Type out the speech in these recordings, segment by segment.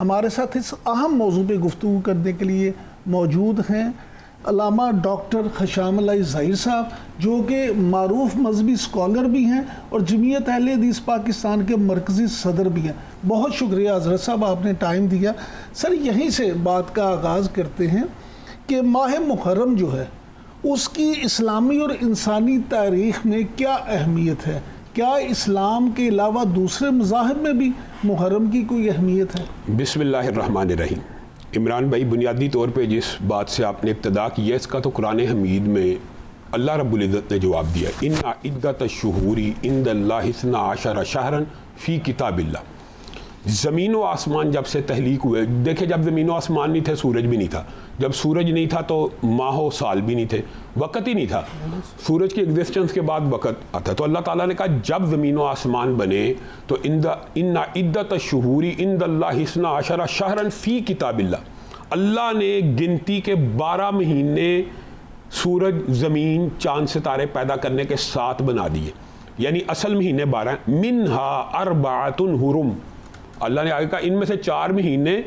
ہمارے ساتھ اس اہم موضوع پہ گفتگو کرنے کے لیے موجود ہیں علامہ ڈاکٹر خشام اللہ ظاہر صاحب، جو کہ معروف مذہبی اسکالر بھی ہیں اور جمعیت اہل حدیث پاکستان کے مرکزی صدر بھی ہیں۔ بہت شکریہ حضرت صاحب، آپ نے ٹائم دیا۔ سر، یہیں سے بات کا آغاز کرتے ہیں کہ ماہ محرم جو ہے اس کی اسلامی اور انسانی تاریخ میں کیا اہمیت ہے؟ کیا اسلام کے علاوہ دوسرے مذاہب میں بھی محرم کی کوئی اہمیت ہے؟ بسم اللہ الرحمن الرحیم۔ عمران بھائی، بنیادی طور پہ جس بات سے آپ نے ابتدا کی ہے، اس کا تو قرآن حمید میں اللہ رب العزت نے جواب دیا، ان عدت الشہور عند اللہ 12 شہرا فی کتاب اللہ۔ زمین و آسمان جب سے تخلیق ہوئے، دیکھیں جب زمین و آسمان نہیں تھے سورج بھی نہیں تھا، جب سورج نہیں تھا تو ماہ و سال بھی نہیں تھے، وقت ہی نہیں تھا۔ سورج کی ایگزسٹنس کے بعد وقت آتا، تو اللہ تعالیٰ نے کہا جب زمین و آسمان بنے تو ان عدت الشہور عند اللہ 12 شہرا فی کتاب اللہ، اللہ نے گنتی کے 12 مہینے سورج، زمین، چاند، ستارے پیدا کرنے کے ساتھ بنا دیے، یعنی اصل مہینے 12 ہیں۔ منہا اربعۃ حرم، اللہ نے آگے کہا ان میں سے 4 مہینے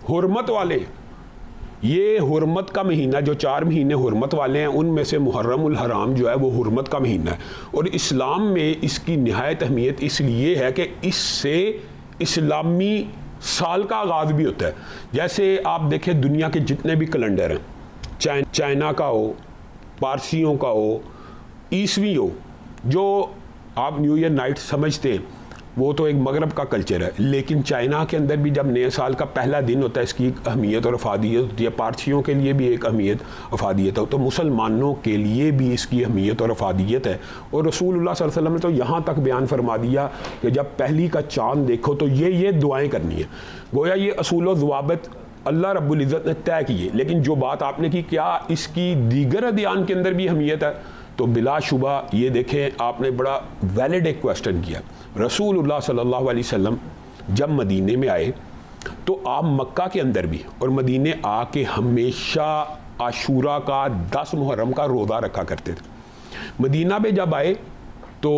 حرمت والے ہیں۔ یہ حرمت کا مہینہ، جو 4 مہینے حرمت والے ہیں، ان میں سے محرم الحرام جو ہے وہ حرمت کا مہینہ ہے، اور اسلام میں اس کی نہایت اہمیت اس لیے ہے کہ اس سے اسلامی سال کا آغاز بھی ہوتا ہے۔ جیسے آپ دیکھیں دنیا کے جتنے بھی کیلنڈر ہیں، چائنا کا ہو، پارسیوں کا ہو، عیسوی ہو، جو آپ نیو ایئر نائٹ سمجھتے ہیں وہ تو ایک مغرب کا کلچر ہے، لیکن چائنا کے اندر بھی جب نئے سال کا پہلا دن ہوتا ہے اس کی ایک اہمیت اور افادیت ہوتی ہے، پارسیوں کے لیے بھی ایک اہمیت افادیت ہے، تو مسلمانوں کے لیے بھی اس کی اہمیت اور افادیت ہے۔ اور رسول اللہ صلی اللہ علیہ وسلم نے تو یہاں تک بیان فرما دیا کہ جب پہلی کا چاند دیکھو تو یہ دعائیں کرنی ہیں، گویا یہ اصول و ضوابط اللہ رب العزت نے طے کیے۔ لیکن جو بات آپ نے کی، کیا اس کی دیگر ادیان کے اندر بھی اہمیت ہے؟ تو بلا شبہ یہ دیکھیں، آپ نے بڑا ویلڈ ایک کویسچن کیا۔ رسول اللہ صلی اللہ علیہ وسلم جب مدینے میں آئے تو آپ مکہ کے اندر بھی اور مدینے آ کے ہمیشہ عاشورہ کا 10 محرم کا روزہ رکھا کرتے تھے۔ مدینہ میں جب آئے تو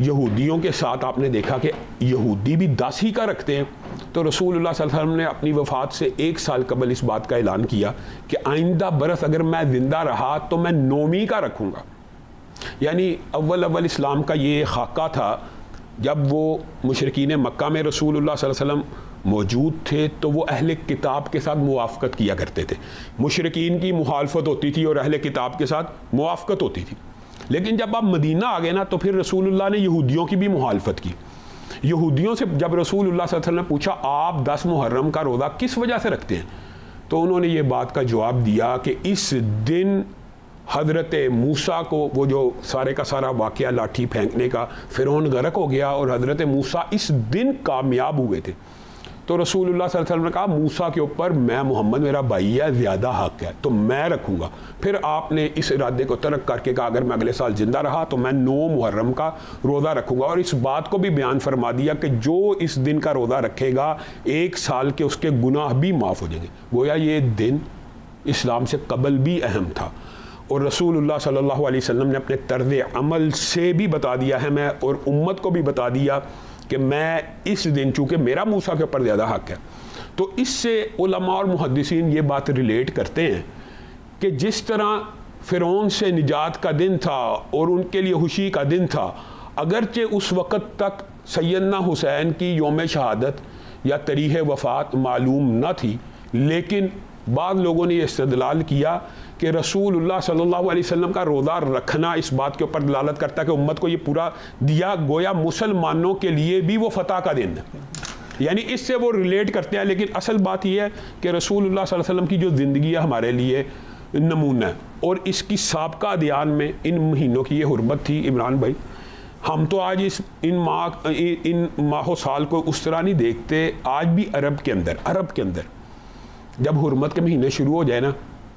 یہودیوں کے ساتھ آپ نے دیکھا کہ یہودی بھی 10 ہی کا رکھتے ہیں، تو رسول اللہ صلی اللہ علیہ وسلم نے اپنی وفات سے 1 سال قبل اس بات کا اعلان کیا کہ آئندہ برس اگر میں زندہ رہا تو میں 9ویں کا رکھوں گا۔ یعنی اول اسلام کا یہ خاکہ تھا۔ جب وہ مشرکین مکہ میں رسول اللہ صلی اللہ علیہ وسلم موجود تھے تو وہ اہل کتاب کے ساتھ موافقت کیا کرتے تھے، مشرکین کی مخالفت ہوتی تھی اور اہل کتاب کے ساتھ موافقت ہوتی تھی۔ لیکن جب آپ مدینہ آ گئے نا تو پھر رسول اللہ نے یہودیوں کی بھی مخالفت کی۔ یہودیوں سے جب رسول اللہ صلی اللہ علیہ وسلم نے پوچھا آپ 10 محرم کا روزہ کس وجہ سے رکھتے ہیں، تو انہوں نے یہ بات کا جواب دیا کہ اس دن حضرت موسیٰ کو، وہ جو سارے کا سارا واقعہ لاٹھی پھینکنے کا، فرعون غرق ہو گیا اور حضرت موسیٰ اس دن کامیاب ہوئے تھے، تو رسول اللہ صلی اللہ علیہ وسلم نے کہا موسیٰ کے اوپر میں محمد میرا بھائی ہے، زیادہ حق ہے تو میں رکھوں گا۔ پھر آپ نے اس ارادے کو ترک کر کے کہا اگر میں اگلے سال زندہ رہا تو میں 9 محرم کا روزہ رکھوں گا، اور اس بات کو بھی بیان فرما دیا کہ جو اس دن کا روزہ رکھے گا 1 سال کے اس کے گناہ بھی معاف ہو جائیں گے۔ گویا یہ دن اسلام سے قبل بھی اہم تھا، اور رسول اللہ صلی اللہ علیہ وسلم نے اپنے طرز عمل سے بھی بتا دیا ہے، میں اور امت کو بھی بتا دیا کہ میں اس دن، چونکہ میرا موسیٰ کے اوپر زیادہ حق ہے، تو اس سے علماء اور محدثین یہ بات ریلیٹ کرتے ہیں کہ جس طرح فرعون سے نجات کا دن تھا اور ان کے لیے خوشی کا دن تھا، اگرچہ اس وقت تک سیدنا حسین کی یوم شہادت یا تاریخ وفات معلوم نہ تھی، لیکن بعض لوگوں نے یہ استدلال کیا کہ رسول اللہ صلی اللہ علیہ وسلم کا روزہ رکھنا اس بات کے اوپر دلالت کرتا ہے کہ امت کو یہ پورا دیا، گویا مسلمانوں کے لیے بھی وہ فتح کا دن ہے، یعنی اس سے وہ ریلیٹ کرتے ہیں۔ لیکن اصل بات یہ ہے کہ رسول اللہ صلی اللہ علیہ وسلم کی جو زندگی ہے ہمارے لیے نمونہ ہے، اور اس کی سابقہ ادیان میں ان مہینوں کی یہ حرمت تھی۔ عمران بھائی، ہم تو آج ان ماہ و سال کو اس طرح نہیں دیکھتے۔ آج بھی عرب کے اندر جب حرمت کے مہینے شروع ہو جائے نا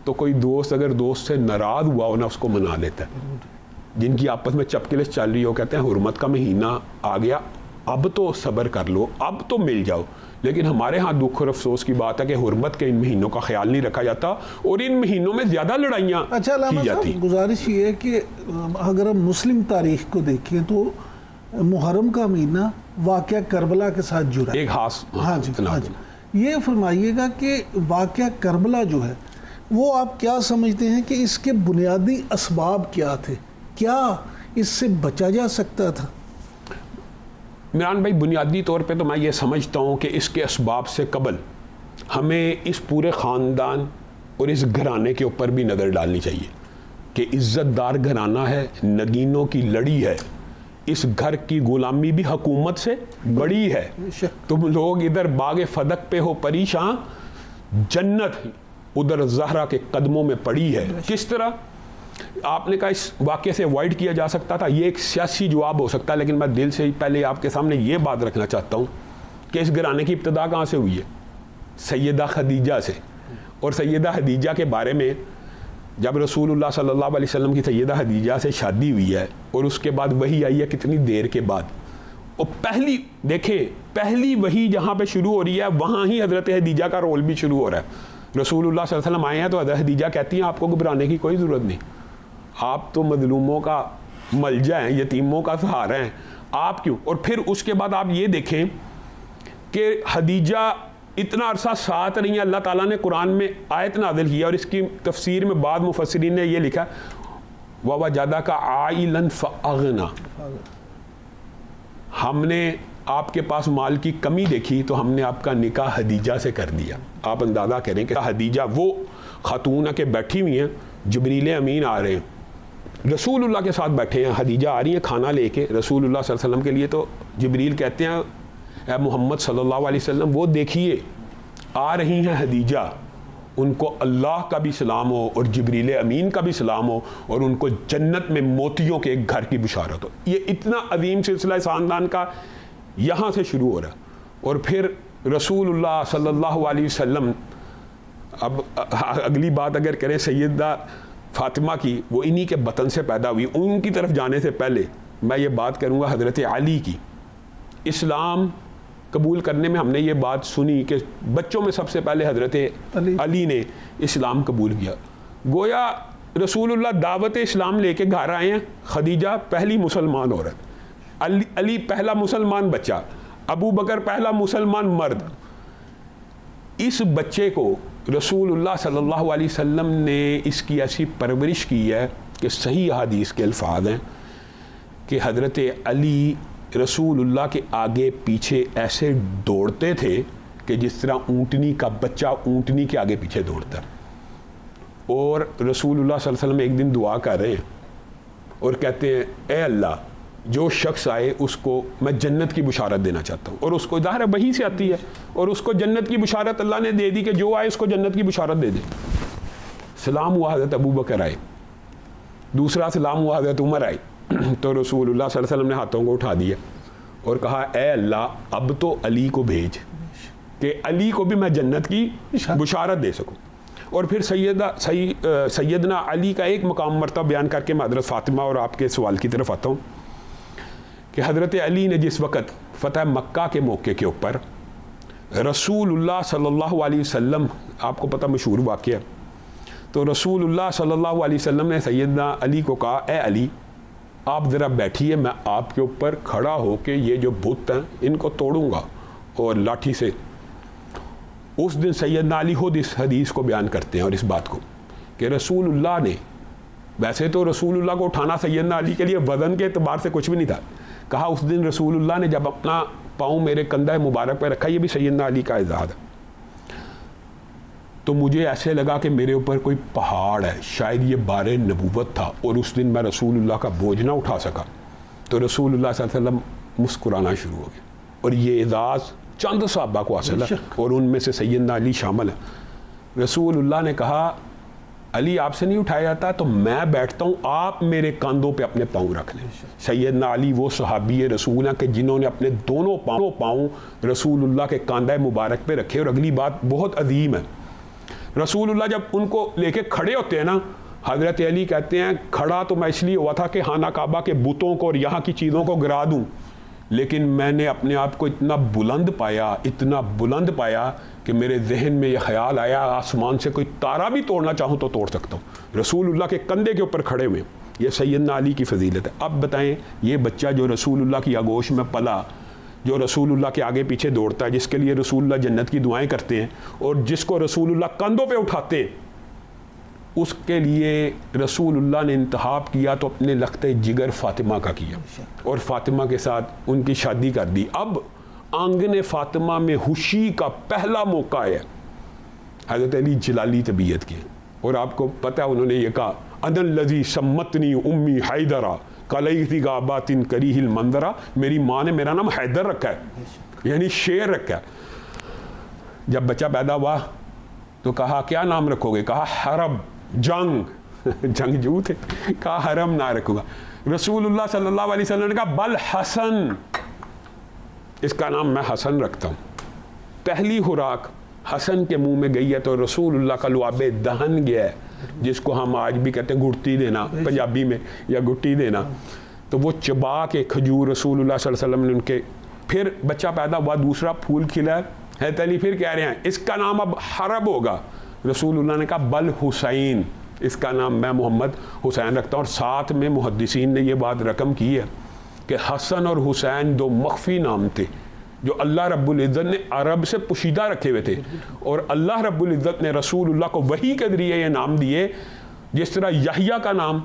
تو کوئی دوست اگر دوست سے ناراض ہوا ہو نا اس کو منا لیتا ہے، جن کی آپس میں چپکلش چل رہی ہو، کہتے ہیں حرمت کا مہینہ آ گیا، اب تو صبر کر لو، اب تو مل جاؤ۔ لیکن ہمارے ہاں دکھ اور افسوس کی بات ہے کہ حرمت کے ان مہینوں کا خیال نہیں رکھا جاتا اور ان مہینوں میں زیادہ لڑائیاں کی جاتی۔ گزارش یہ ہے کہ اگر ہم مسلم تاریخ کو دیکھیں تو محرم کا مہینہ واقعہ کربلا کے ساتھ جڑا ہے. ایک خاص ہاں جی ہاں جی. یہ فرمائیے گا کہ واقعہ کربلا جو ہے وہ آپ کیا سمجھتے ہیں کہ اس کے بنیادی اسباب کیا تھے؟ کیا اس سے بچا جا سکتا تھا؟ عمران بھائی بنیادی طور پہ تو میں یہ سمجھتا ہوں کہ اس کے اسباب سے قبل ہمیں اس پورے خاندان اور اس گھرانے کے اوپر بھی نظر ڈالنی چاہیے کہ عزت دار گھرانہ ہے، نگینوں کی لڑی ہے، اس گھر کی غلامی بھی حکومت سے بڑی ہے. تم لوگ ادھر باغ فدق پہ ہو پریشان، جنت ادھر زہرا کے قدموں میں پڑی ہے. کس طرح آپ نے کہا اس واقعے سے اوائڈ کیا جا سکتا تھا؟ یہ ایک سیاسی جواب ہو سکتا ہے، لیکن میں دل سے ہی پہلے آپ کے سامنے یہ بات رکھنا چاہتا ہوں کہ اس گھرانے کی ابتدا کہاں سے ہوئی ہے؟ سیدہ خدیجہ سے. اور سیدہ خدیجہ کے بارے میں جب رسول اللہ صلی اللہ علیہ وسلم کی سیدہ خدیجہ سے شادی ہوئی ہے اور اس کے بعد وحی آئی ہے کتنی دیر کے بعد، اور پہلی وحی جہاں پہ شروع ہو رہی ہے وہاں ہی حضرت خدیجہ کا رول بھی شروع ہو رہا ہے. رسول اللہ صلی اللہ علیہ وسلم آئے ہیں تو حضرت خدیجہ کہتی ہیں آپ کو گھبرانے کی کوئی ضرورت نہیں، آپ تو مظلوموں کا ملجا ہیں، یتیموں کا سہارا ہیں، آپ کیوں؟ اور پھر اس کے بعد آپ یہ دیکھیں کہ خدیجہ اتنا عرصہ ساتھ رہی ہیں. اللہ تعالیٰ نے قرآن میں آیت نازل کیا اور اس کی تفسیر میں بعض مفسرین نے یہ لکھا وَوَجَدَكَ عَائِلًا فَأَغْنَى، ہم نے آپ کے پاس مال کی کمی دیکھی تو ہم نے آپ کا نکاح خدیجہ سے کر دیا. آپ اندازہ کریں کہ خدیجہ وہ خاتون ہے کہ بیٹھی ہوئی ہیں، جبریل امین آ رہے ہیں، رسول اللہ کے ساتھ بیٹھے ہیں، خدیجہ آ رہی ہیں کھانا لے کے رسول اللہ صلی اللہ علیہ وسلم کے لیے. تو جبریل کہتے ہیں اے محمد صلی اللہ علیہ وسلم وہ دیکھیے آ رہی ہیں خدیجہ، ان کو اللہ کا بھی سلام ہو اور جبریل امین کا بھی سلام ہو اور ان کو جنت میں موتیوں کے ایک گھر کی بشارت ہو. یہ اتنا عظیم سلسلہ خاندان کا یہاں سے شروع ہو رہا ہے. اور پھر رسول اللہ صلی اللہ علیہ وسلم، اب اگلی بات اگر کریں سیدہ فاطمہ کی، وہ انہی کے بطن سے پیدا ہوئی. ان کی طرف جانے سے پہلے میں یہ بات کروں گا حضرت علی کی. اسلام قبول کرنے میں ہم نے یہ بات سنی کہ بچوں میں سب سے پہلے حضرت علی نے اسلام قبول کیا. گویا رسول اللہ دعوت اسلام لے کے گھر آئے ہیں، خدیجہ پہلی مسلمان عورت، علی پہلا مسلمان بچہ، ابو بکر پہلا مسلمان مرد. اس بچے کو رسول اللہ صلی اللہ علیہ وسلم نے اس کی ایسی پرورش کی ہے کہ صحیح حدیث کے الفاظ ہیں کہ حضرت علی رسول اللہ کے آگے پیچھے ایسے دوڑتے تھے کہ جس طرح اونٹنی کا بچہ اونٹنی کے آگے پیچھے دوڑتا ہے. اور رسول اللہ صلی اللہ علیہ وسلم ایک دن دعا کر رہے ہیں اور کہتے ہیں اے اللہ جو شخص آئے اس کو میں جنت کی بشارت دینا چاہتا ہوں. اور اس کو ظاہر وحی سے آتی ہے اور اس کو جنت کی بشارت اللہ نے دے دی کہ جو آئے اس کو جنت کی بشارت دے دے. سلام ہوا حضرت ابو بکر آئے، دوسرا سلام ہوا حضرت عمر آئے. تو رسول اللہ صلی اللہ علیہ وسلم نے ہاتھوں کو اٹھا دیا اور کہا اے اللہ اب تو علی کو بھیج کہ علی کو بھی میں جنت کی بشارت دے سکوں. اور پھر سیدنا علی کا ایک مقام مرتبہ بیان کر کے میں حضرت فاطمہ اور آپ کے سوال کی طرف آتا ہوں کہ حضرت علی نے جس وقت فتح مکہ کے موقع کے اوپر رسول اللہ صلی اللہ علیہ وسلم، آپ کو پتہ مشہور واقعہ، تو رسول اللہ صلی اللہ علیہ وسلم نے سیدنا علی کو کہا اے علی آپ ذرا بیٹھیے، میں آپ کے اوپر کھڑا ہو کے یہ جو بت ہیں ان کو توڑوں گا اور لاٹھی سے. اس دن سیدنا علی خود اس حدیث کو بیان کرتے ہیں اور اس بات کو کہ رسول اللہ نے، ویسے تو رسول اللہ کو اٹھانا سیدنا علی کے لیے وزن کے اعتبار سے کچھ بھی نہیں تھا، کہا اس دن رسول اللہ نے جب اپنا پاؤں میرے کندھے مبارک پہ رکھا، یہ بھی سیدنا علی کا اعزاز ہے، تو مجھے ایسے لگا کہ میرے اوپر کوئی پہاڑ ہے، شاید یہ بار نبوت تھا اور اس دن میں رسول اللہ کا بوجھ نہ اٹھا سکا. تو رسول اللہ صلی اللہ علیہ وسلم مسکرانا شروع ہو گئے. اور یہ اعزاز چند صحابہ کو حاصل ہے اور ان میں سے سیدنا علی شامل ہے. رسول اللہ نے کہا علی آپ سے نہیں اٹھایا جاتا تو میں بیٹھتا ہوں، آپ میرے کاندھوں پہ اپنے پاؤں رکھ لیں. سیدنا علی وہ صحابی رسول ہیں کہ جنہوں نے اپنے دونوں پاؤں رسول اللہ کے کاندھے مبارک پہ رکھے. اور اگلی بات بہت عظیم ہے، رسول اللہ جب ان کو لے کے کھڑے ہوتے ہیں نا، حضرت علی کہتے ہیں کھڑا تو میں اس لیے ہوا تھا کہ خانہ کعبہ کے بتوں کو اور یہاں کی چیزوں کو گرا دوں، لیکن میں نے اپنے آپ کو اتنا بلند پایا کہ میرے ذہن میں یہ خیال آیا آسمان سے کوئی تارا بھی توڑنا چاہوں تو توڑ سکتا ہوں. رسول اللہ کے کندھے کے اوپر کھڑے ہوئے. یہ سیدنا علی کی فضیلت ہے. اب بتائیں یہ بچہ جو رسول اللہ کی آغوش میں پلا جو رسول اللہ کے آگے پیچھے دوڑتا ہے, جس کے لیے رسول اللہ جنت کی دعائیں کرتے ہیں, اور جس کو رسول اللہ کندھوں پہ اٹھاتے ہیں, اس کے لیے رسول اللہ نے انتخاب کیا تو اپنے لخت جگر فاطمہ کا کیا, اور فاطمہ کے ساتھ ان کی شادی کر دی. اب آنگن فاطمہ میں خوشی کا پہلا موقع ہے حضرت علی جلالی طبیعت کے, اور آپ کو پتہ انہوں نے یہ کہا, انا الذی سمتنی امی حیدرہ کلیتی غابات کریہ المنظرہ, میری ماں نے میرا نام حیدر رکھا ہے, یعنی شیر رکھا ہے. جب بچہ پیدا ہوا تو کہا کیا نام رکھو گے؟ کہا حرب, جنگجو تھے, کہا حرم نہ رکھوں گا. رسول اللہ صلی اللہ علیہ وسلم نے کہا بل حسن, اس کا نام میں حسن رکھتا ہوں. پہلی خوراک حسن کے منہ میں گئی ہے تو رسول اللہ کا لعاب دہن گیا ہے, جس کو ہم آج بھی کہتے ہیں گھٹی دینا پنجابی میں, یا گھٹی دینا. تو وہ چبا کے کھجور رسول اللہ صلی اللہ علیہ وسلم نے ان کے, پھر بچہ پیدا ہوا, دوسرا پھول کھلا ہے تلی, پھر کہہ رہے ہیں اس کا نام اب حرب ہوگا. رسول اللہ نے کہا بل حسین, اس کا نام میں محمد حسین رکھتا ہوں. اور ساتھ میں محدثین نے یہ بات رقم کی ہے کہ حسن اور حسین دو مخفی نام تھے جو اللہ رب العزت نے عرب سے پوشیدہ رکھے ہوئے تھے, اور اللہ رب العزت نے رسول اللہ کو وحی کے ذریعے یہ نام دیے. جس طرح یحییٰ کا نام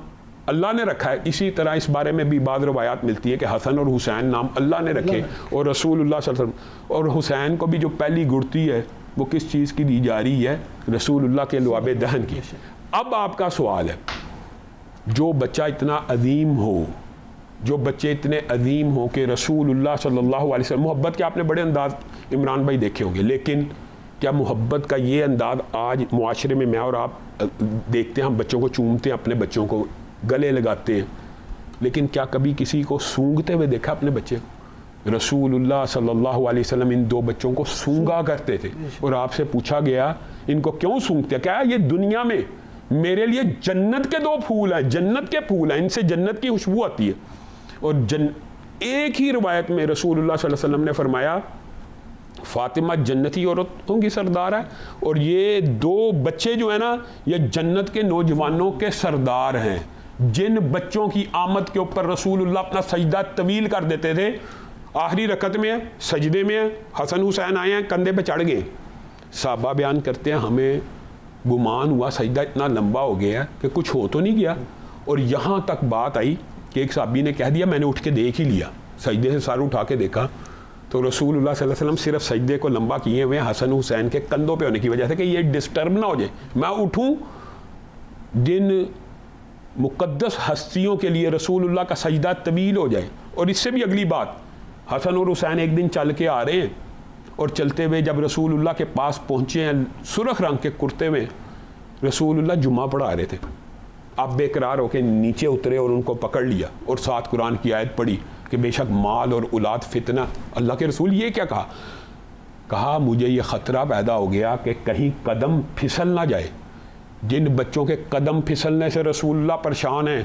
اللہ نے رکھا ہے, اسی طرح اس بارے میں بھی بعض روایات ملتی ہے کہ حسن اور حسین نام اللہ نے رکھے, اور رسول اللہ صلی اللہ علیہ وسلم. اور حسین کو بھی جو پہلی گڑتی ہے وہ کس چیز کی دی جا رہی ہے؟ رسول اللہ کے لعاب دہن کی. اب آپ کا سوال ہے, جو بچہ اتنا عظیم ہو, جو بچے اتنے عظیم ہوں کہ رسول اللہ صلی اللہ علیہ وسلم, محبت کے آپ نے بڑے انداز عمران بھائی دیکھے ہوں گے, لیکن کیا محبت کا یہ انداز آج معاشرے میں میں اور آپ دیکھتے ہیں؟ ہم بچوں کو چومتے ہیں, اپنے بچوں کو گلے لگاتے ہیں, لیکن کیا کبھی کسی کو سونگتے ہوئے دیکھا اپنے بچے کو؟ رسول اللہ صلی اللہ علیہ وسلم ان دو بچوں کو سونگا کرتے تھے, اور آپ سے پوچھا گیا ان کو کیوں سونگتے ہیں؟ کیا یہ دنیا میں میرے لیے جنت کے دو پھول ہیں, جنت کے پھول ہیں, ان سے جنت کی خوشبو آتی ہے. اور ایک ہی روایت میں رسول اللہ صلی اللہ علیہ وسلم نے فرمایا فاطمہ جنتی عورتوں کی سردار ہے, اور یہ دو بچے جو ہیں نا یہ جنت کے نوجوانوں کے سردار ہیں. جن بچوں کی آمد کے اوپر رسول اللہ اپنا سجدہ طویل کر دیتے تھے, آخری رکعت میں سجدے میں حسن حسین آئے ہیں, کندھے پہ چڑھ گئے. صحابہ بیان کرتے ہیں ہمیں گمان ہوا سجدہ اتنا لمبا ہو گیا کہ کچھ ہو تو نہیں گیا, اور یہاں تک بات آئی کہ ایک صحابی نے کہہ دیا میں نے اٹھ کے دیکھ ہی لیا, سجدے سے سر اٹھا کے دیکھا تو رسول اللہ صلی اللہ علیہ وسلم صرف سجدے کو لمبا کیے ہوئے حسن حسین کے کندھوں پہ ہونے کی وجہ سے کہ یہ ڈسٹرب نہ ہو جائے, میں اٹھوں. جن مقدس ہستیوں کے لیے رسول اللہ کا سجدہ طویل ہو جائے. اور اس سے بھی اگلی بات, حسن اور حسین ایک دن چل کے آ رہے ہیں, اور چلتے ہوئے جب رسول اللہ کے پاس پہنچے ہیں سرخ رنگ کے کرتے میں, رسول اللہ جمعہ پڑھا رہے تھے. آپ بے قرار ہو کے نیچے اترے اور ان کو پکڑ لیا, اور ساتھ قرآن کی آیت پڑھی کہ بے شک مال اور اولاد فتنہ. اللہ کے رسول یہ کیا کہا؟ کہا مجھے یہ خطرہ پیدا ہو گیا کہ کہیں قدم پھسل نہ جائے. جن بچوں کے قدم پھسلنے سے رسول اللہ پریشان ہیں,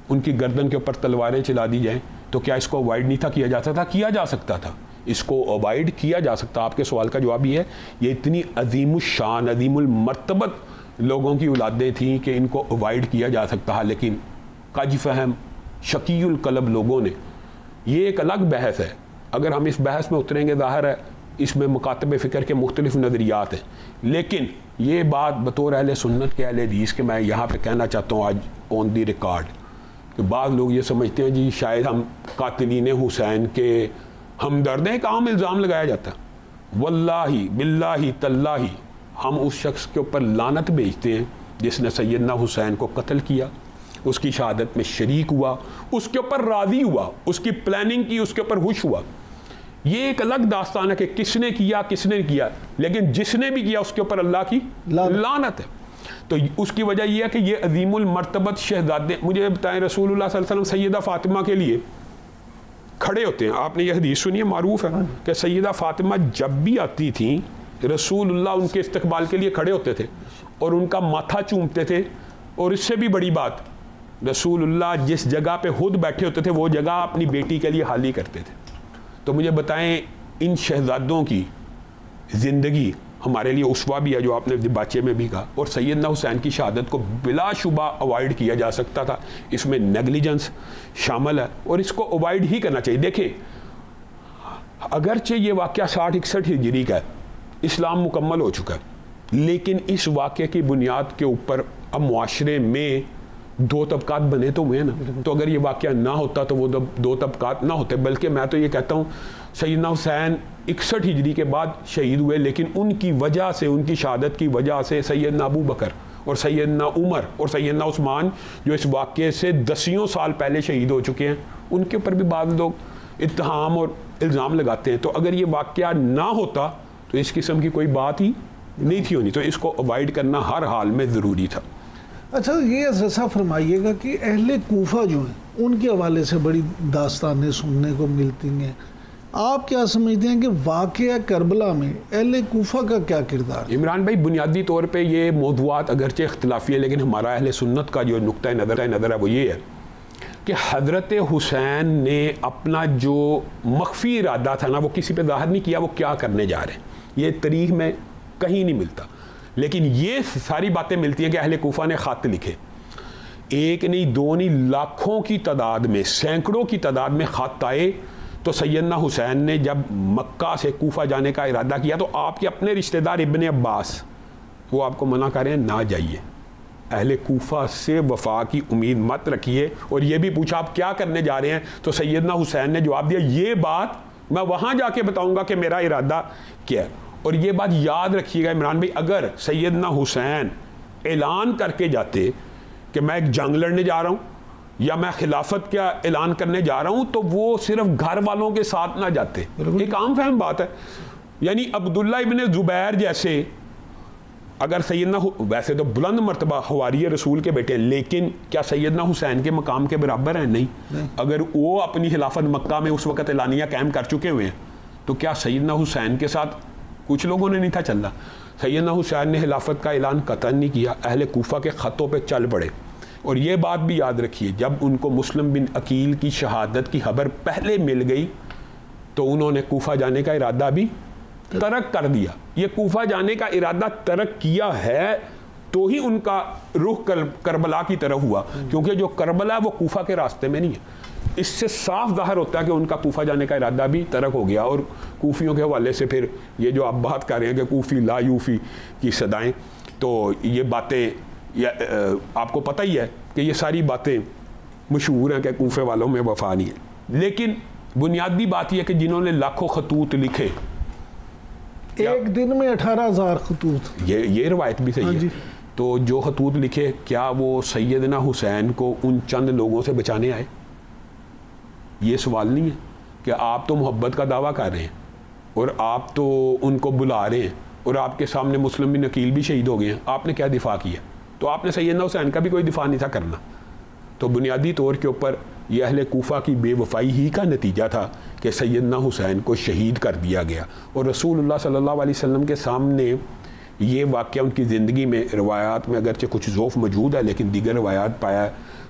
ان کی گردن کے اوپر تلواریں چلا دی جائیں, تو کیا اس کو اوائڈ نہیں تھا کیا جاتا تھا؟ کیا جا سکتا تھا, اس کو اوائڈ کیا جا سکتا. آپ کے سوال کا جواب یہ ہے, یہ اتنی عظیم الشان عظیم المرتبت لوگوں کی اولادیں تھیں کہ ان کو اوائڈ کیا جا سکتا ہے, لیکن کج فہم شقی القلب لوگوں نے. یہ ایک الگ بحث ہے, اگر ہم اس بحث میں اتریں گے ظاہر ہے اس میں مکاتب فکر کے مختلف نظریات ہیں, لیکن یہ بات بطور اہل سنت کے اہل حدیث کے میں یہاں پہ کہنا چاہتا ہوں آج آن دی ریکارڈ, کہ بعض لوگ یہ سمجھتے ہیں جی شاید ہم قاتلین حسین کے ہمدرد ہیں, ایک عام الزام لگایا جاتا ہے. واللہ باللہ تاللہ ہم اس شخص کے اوپر لعنت بھیجتے ہیں جس نے سیدنا حسین کو قتل کیا, اس کی شہادت میں شریک ہوا, اس کے اوپر راضی ہوا, اس کی پلاننگ کی, اس کے اوپر خوش ہوا. یہ ایک الگ داستان ہے کہ کس نے کیا کس نے کیا, لیکن جس نے بھی کیا اس کے اوپر اللہ کی لعنت ہے. تو اس کی وجہ یہ ہے کہ یہ عظیم المرتبت شہزادے. مجھے بتائیں رسول اللہ صلی اللہ علیہ وسلم سیدہ فاطمہ کے لیے کھڑے ہوتے ہیں. آپ نے یہ حدیث سنی ہے, معروف ہے کہ سیدہ فاطمہ جب بھی آتی تھیں رسول اللہ ان کے استقبال کے لیے کھڑے ہوتے تھے اور ان کا ماتھا چومتے تھے. اور اس سے بھی بڑی بات, رسول اللہ جس جگہ پہ خود بیٹھے ہوتے تھے وہ جگہ اپنی بیٹی کے لیے خالی کرتے تھے. تو مجھے بتائیں ان شہزادوں کی زندگی ہمارے لیے اسوہ بھی ہے, جو آپ نے باچے میں بھی کہا, اور سیدنا حسین کی شہادت کو بلا شبہ اوائڈ کیا جا سکتا تھا. اس میں نیگلیجنس شامل ہے اور اس کو اوائڈ ہی کرنا چاہیے. دیکھیں اگرچہ یہ واقعہ 60-61 ہجری کا ہے، اسلام مکمل ہو چکا ہے، لیکن اس واقعے کی بنیاد کے اوپر اب معاشرے میں دو طبقات بنے تو ہوئے نا. تو اگر یہ واقعہ نہ ہوتا تو وہ دو طبقات نہ ہوتے، بلکہ میں تو یہ کہتا ہوں سیدنا حسین 61 ہجری کے بعد شہید ہوئے، لیکن ان کی وجہ سے، ان کی شہادت کی وجہ سے سیدنا ابو بکر اور سیدنا عمر اور سیدنا عثمان جو اس واقعے سے 10 سال پہلے شہید ہو چکے ہیں، ان کے اوپر بھی بعض لوگ اتہام اور الزام لگاتے ہیں. تو اگر یہ واقعہ نہ ہوتا تو اس قسم کی کوئی بات ہی نہیں تھی ہونی، تو اس کو اوائڈ کرنا ہر حال میں ضروری تھا. اچھا یہ حضرت صاحب فرمائیے گا کہ اہل کوفہ جو ہیں ان کے حوالے سے بڑی داستانیں سننے کو ملتی ہیں، آپ کیا سمجھتے ہیں کہ واقعہ کربلا میں اہل کوفہ کا کیا کردار ہے؟ عمران بھائی بنیادی طور پہ یہ موضوعات اگرچہ اختلافی ہے، لیکن ہمارا اہل سنت کا جو نقطہ نظر ہے وہ یہ ہے کہ حضرت حسین نے اپنا جو مخفی ارادہ تھا نا وہ کسی پہ ظاہر نہیں کیا، وہ کیا کرنے جا رہے ہیں یہ تاریخ میں کہیں نہیں ملتا. لیکن یہ ساری باتیں ملتی ہیں کہ اہل کوفہ نے خط لکھے، ایک نہیں دو نہیں، لاکھوں کی تعداد میں، سینکڑوں کی تعداد میں خط آئے. تو سیدنا حسین نے جب مکہ سے کوفہ جانے کا ارادہ کیا تو آپ کے اپنے رشتہ دار ابن عباس وہ آپ کو منع کر رہے ہیں نہ جائیے، اہل کوفہ سے وفا کی امید مت رکھیے. اور یہ بھی پوچھا آپ کیا کرنے جا رہے ہیں، تو سیدنا حسین نے جواب دیا یہ بات میں وہاں جا کے بتاؤں گا کہ میرا ارادہ کیا ہے. اور یہ بات یاد رکھیے گا عمران بھائی، اگر سیدنا حسین اعلان کر کے جاتے کہ میں ایک جنگ لڑنے جا رہا ہوں یا میں خلافت کا اعلان کرنے جا رہا ہوں، تو وہ صرف گھر والوں کے ساتھ نہ جاتے. ایک عام فہم بات ہے. یعنی عبداللہ ابن زبیر جیسے اگر سیدنا ویسے تو بلند مرتبہ حواری رسول کے بیٹے ہیں، لیکن کیا سیدنا حسین کے مقام کے برابر ہیں؟ نہیں. اگر وہ اپنی خلافت مکہ میں اس وقت اعلانیہ قائم کر چکے ہوئے ہیں تو کیا سیدنا حسین کے ساتھ کچھ لوگوں نے نہیں تھا چلنا؟ سیدنا حسین نے خلافت کا اعلان قطعا نہیں کیا، اہل کوفہ کے خطوں پہ چل پڑے. اور یہ بات بھی یاد رکھیے جب ان کو مسلم بن عقیل کی شہادت کی خبر پہلے مل گئی تو انہوں نے کوفہ جانے کا ارادہ بھی ترک کر دیا. یہ کوفہ جانے کا ارادہ ترک کیا ہے تو ہی ان کا رخ کربلا کی طرف ہوا، کیونکہ جو کربلا ہے وہ کوفہ کے راستے میں نہیں ہے. اس سے صاف ظاہر ہوتا ہے کہ ان کا کوفہ جانے کا ارادہ بھی ترک ہو گیا. اور کوفیوں کے حوالے سے پھر یہ جو آپ بات کر رہے ہیں کہ کوفی لا یوفی کی صدائیں، تو یہ باتیں آپ کو پتہ ہی ہے کہ یہ ساری باتیں مشہور ہیں کہ کوفے والوں میں وفا نہیں ہے. لیکن بنیادی بات یہ کہ جنہوں نے لاکھوں خطوط لکھے، ایک دن میں 18,000 خطوط، یہ روایت بھی صحیح ہے. تو جو خطوط لکھے کیا وہ سیدنا حسین کو ان چند لوگوں سے بچانے آئے؟ یہ سوال نہیں ہے کہ آپ تو محبت کا دعویٰ کر رہے ہیں اور آپ تو ان کو بلا رہے ہیں اور آپ کے سامنے مسلم بن عقیل بھی شہید ہو گئے ہیں، آپ نے کیا دفاع کیا؟ تو آپ نے سیدنا حسین کا بھی کوئی دفاع نہیں تھا کرنا. تو بنیادی طور کے اوپر یہ اہل کوفہ کی بے وفائی ہی کا نتیجہ تھا کہ سیدنا حسین کو شہید کر دیا گیا. اور رسول اللہ صلی اللہ علیہ وسلم کے سامنے یہ واقعہ ان کی زندگی میں روایات میں اگرچہ کچھ ضعف موجود ہے، لیکن دیگر روایات پایا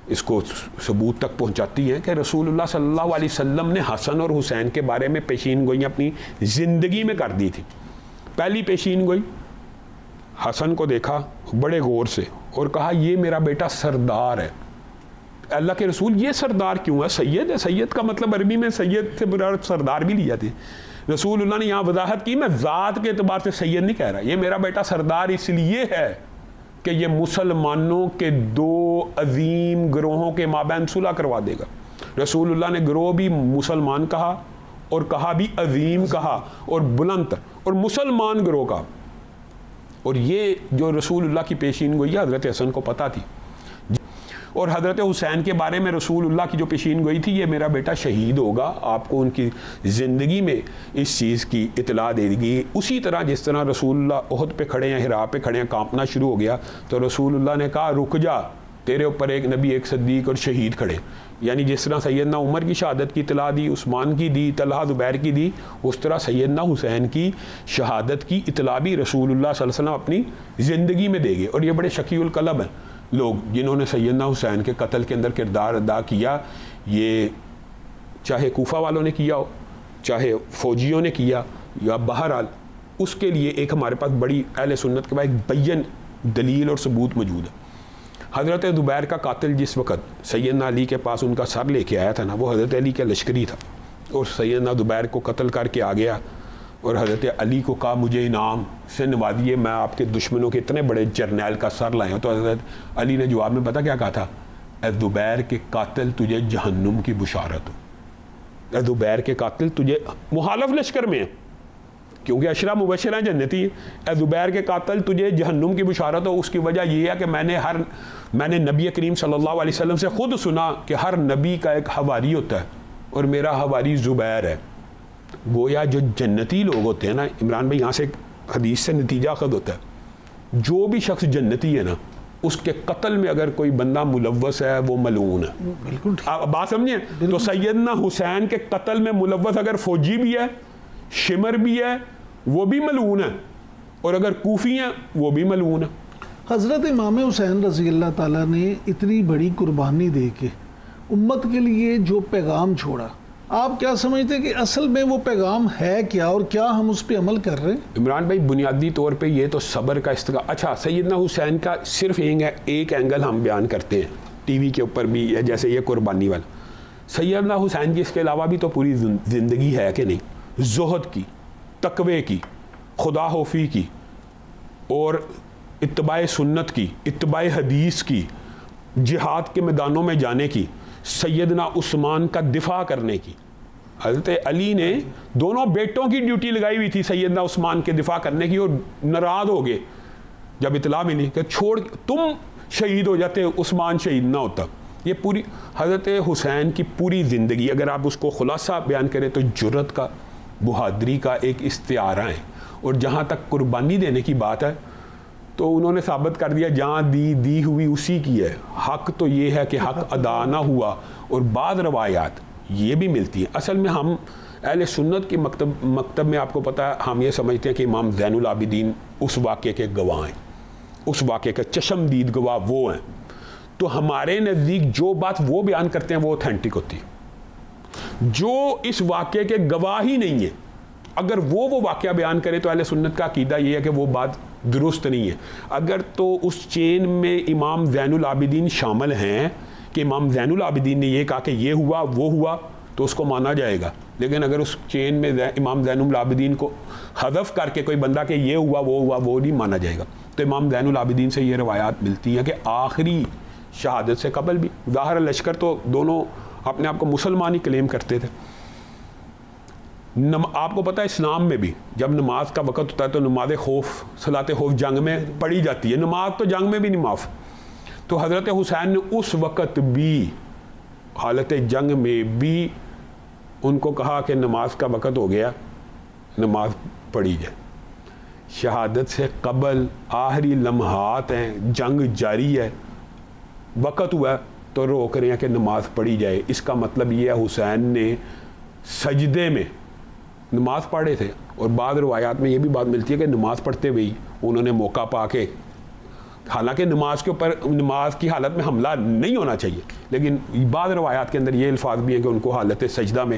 اس کو ثبوت تک پہنچاتی ہیں کہ رسول اللہ صلی اللہ علیہ وسلم نے حسن اور حسین کے بارے میں پیشین گوئیاں اپنی زندگی میں کر دی تھی. پہلی پیشین گوئی، حسن کو دیکھا بڑے غور سے اور کہا یہ میرا بیٹا سردار ہے. اللہ کے رسول یہ سردار کیوں ہے؟ سید ہے. سید کا مطلب عربی میں سید سے مراد سردار بھی لیا تھے. رسول اللہ نے یہاں وضاحت کی میں ذات کے اعتبار سے سید نہیں کہہ رہا، یہ میرا بیٹا سردار اس لیے ہے کہ یہ مسلمانوں کے دو عظیم گروہوں کے مابین صلح کروا دے گا. رسول اللہ نے گروہ بھی مسلمان کہا اور کہا بھی عظیم کہا اور بلند اور مسلمان گروہ کا. اور یہ جو رسول اللہ کی پیشین گوئی حضرت حسن کو پتہ تھی. اور حضرت حسین کے بارے میں رسول اللہ کی جو پیشین گوئی تھی، یہ میرا بیٹا شہید ہوگا، آپ کو ان کی زندگی میں اس چیز کی اطلاع دے دی. اسی طرح جس طرح رسول اللہ احد پہ کھڑے ہیں، ہرا پہ کھڑے ہیں، کانپنا شروع ہو گیا تو رسول اللہ نے کہا رک جا، تیرے اوپر ایک نبی، ایک صدیق اور شہید کھڑے. یعنی جس طرح سیدنا عمر کی شہادت کی اطلاع دی، عثمان کی دی، طلحہ زبیر کی دی، اس طرح سیدنا حسین کی شہادت کی اطلاع بھی رسول اللہ صلی اللہ علیہ وسلم اپنی زندگی میں دے گئے. اور یہ بڑے شقی القلب ہیں لوگ جنہوں نے سیدنا حسین کے قتل کے اندر کردار ادا کیا. یہ چاہے کوفہ والوں نے کیا ہو، چاہے فوجیوں نے کیا، یا بہرحال اس کے لیے ایک ہمارے پاس بڑی اہل سنت کے بعد ایک بین دلیل اور ثبوت موجود ہے. حضرت زبیر کا قاتل جس وقت سیدنا علی کے پاس ان کا سر لے کے آیا تھا نا، وہ حضرت علی کا لشکری تھا. اور سیدنا زبیر کو قتل کر کے آ گیا اور حضرت علی کو کہا مجھے انعام سے نوازیے، میں آپ کے دشمنوں کے اتنے بڑے جرنیل کا سر لایا ہوں. تو حضرت علی نے جواب میں پتہ کیا کہا تھا؟ اے زبیر کے قاتل تجھے جہنم کی بشارت ہو. اے زبیر کے قاتل تجھے، مخالف لشکر میں ہیں کیونکہ اشرا مبشرہ جنتی. اے زبیر کے قاتل تجھے جہنم کی بشارت ہو. اس کی وجہ یہ ہے کہ میں نے نبی کریم صلی اللہ علیہ وسلم سے خود سنا کہ ہر نبی کا ایک حواری ہوتا ہے اور میرا حواری زبیر ہے. گویا جو جنتی لوگ ہوتے ہیں نا عمران بھائی، یہاں سے حدیث سے نتیجہ خود ہوتا ہے، جو بھی شخص جنتی ہے نا اس کے قتل میں اگر کوئی بندہ ملوث ہے وہ ملعون ہے. بالکل آپ بات سمجھیں. تو سیدنا حسین کے قتل میں ملوث اگر فوجی بھی ہے، شمر بھی ہے، وہ بھی ملعون ہے، اور اگر کوفی ہیں وہ بھی ملعون ہے. حضرت امام حسین رضی اللہ تعالیٰ نے اتنی بڑی قربانی دے کے امت کے لیے جو پیغام چھوڑا، آپ کیا سمجھتے ہیں کہ اصل میں وہ پیغام ہے کیا اور کیا ہم اس پہ عمل کر رہے ہیں؟ عمران بھائی بنیادی طور پہ یہ تو صبر کا استقامت. اچھا، سیدنا حسین کا صرف ایک اینگل ہم بیان کرتے ہیں ٹی وی کے اوپر بھی، جیسے یہ قربانی والا. سیدنا حسین کی اس کے علاوہ بھی تو پوری زندگی ہے کہ نہیں، زہد کی، تقوی کی، خدا خوفی کی، اور اتباع سنت کی، اتباع حدیث کی، جہاد کے میدانوں میں جانے کی، سیدنا عثمان کا دفاع کرنے کی. حضرت علی نے دونوں بیٹوں کی ڈیوٹی لگائی ہوئی تھی سیدنا عثمان کے دفاع کرنے کی، اور ناراض ہو گئے جب اطلاع ملی کہ چھوڑ تم شہید ہو جاتے عثمان شہید نہ ہوتا. یہ پوری حضرت حسین کی پوری زندگی اگر آپ اس کو خلاصہ بیان کریں تو جرت کا، بہادری کا ایک استعارہ ہے. اور جہاں تک قربانی دینے کی بات ہے تو انہوں نے ثابت کر دیا جہاں دی ہوئی اسی کی ہے. حق تو یہ ہے کہ حق ادا نہ ہوا. اور بعض روایات یہ بھی ملتی ہیں. اصل میں ہم اہل سنت کے مکتب میں آپ کو پتہ ہے ہم یہ سمجھتے ہیں کہ امام زین العابدین اس واقعے کے گواہ ہیں، اس واقعے کے چشمدید گواہ وہ ہیں. تو ہمارے نزدیک جو بات وہ بیان کرتے ہیں وہ اوتھینٹک ہوتی ہے. جو اس واقعے کے گواہ ہی نہیں ہے اگر وہ واقعہ بیان کرے تو اہل سنت کا عقیدہ یہ ہے کہ وہ بات درست نہیں ہے. اگر تو اس چین میں امام زین العابدین شامل ہیں کہ امام زین العابدین نے یہ کہا کہ یہ ہوا وہ ہوا تو اس کو مانا جائے گا. لیکن اگر اس چین میں امام زین العابدین کو حذف کر کے کوئی بندہ کہ یہ ہوا وہ نہیں مانا جائے گا. تو امام زین العابدین سے یہ روایات ملتی ہیں کہ آخری شہادت سے قبل بھی، ظاہر لشکر تو دونوں اپنے آپ کو مسلمان ہی کلیم کرتے تھے. آپ کو پتہ ہے اسلام میں بھی جب نماز کا وقت ہوتا ہے تو نماز خوف، صلاۃ خوف جنگ میں پڑھی جاتی ہے. نماز تو جنگ میں بھی نہیں معاف. تو حضرت حسین نے اس وقت بھی حالت جنگ میں بھی ان کو کہا کہ نماز کا وقت ہو گیا، نماز پڑھی جائے. شہادت سے قبل آخری لمحات ہیں، جنگ جاری ہے، وقت ہوا تو روک رہے ہیں کہ نماز پڑھی جائے. اس کا مطلب یہ ہے حسین نے سجدے میں نماز پڑھے تھے. اور بعض روایات میں یہ بھی بات ملتی ہے کہ نماز پڑھتے ہوئے انہوں نے موقع پا کے، حالانکہ نماز کے اوپر نماز کی حالت میں حملہ نہیں ہونا چاہیے، لیکن بعض روایات کے اندر یہ الفاظ بھی ہیں کہ ان کو حالت سجدہ میں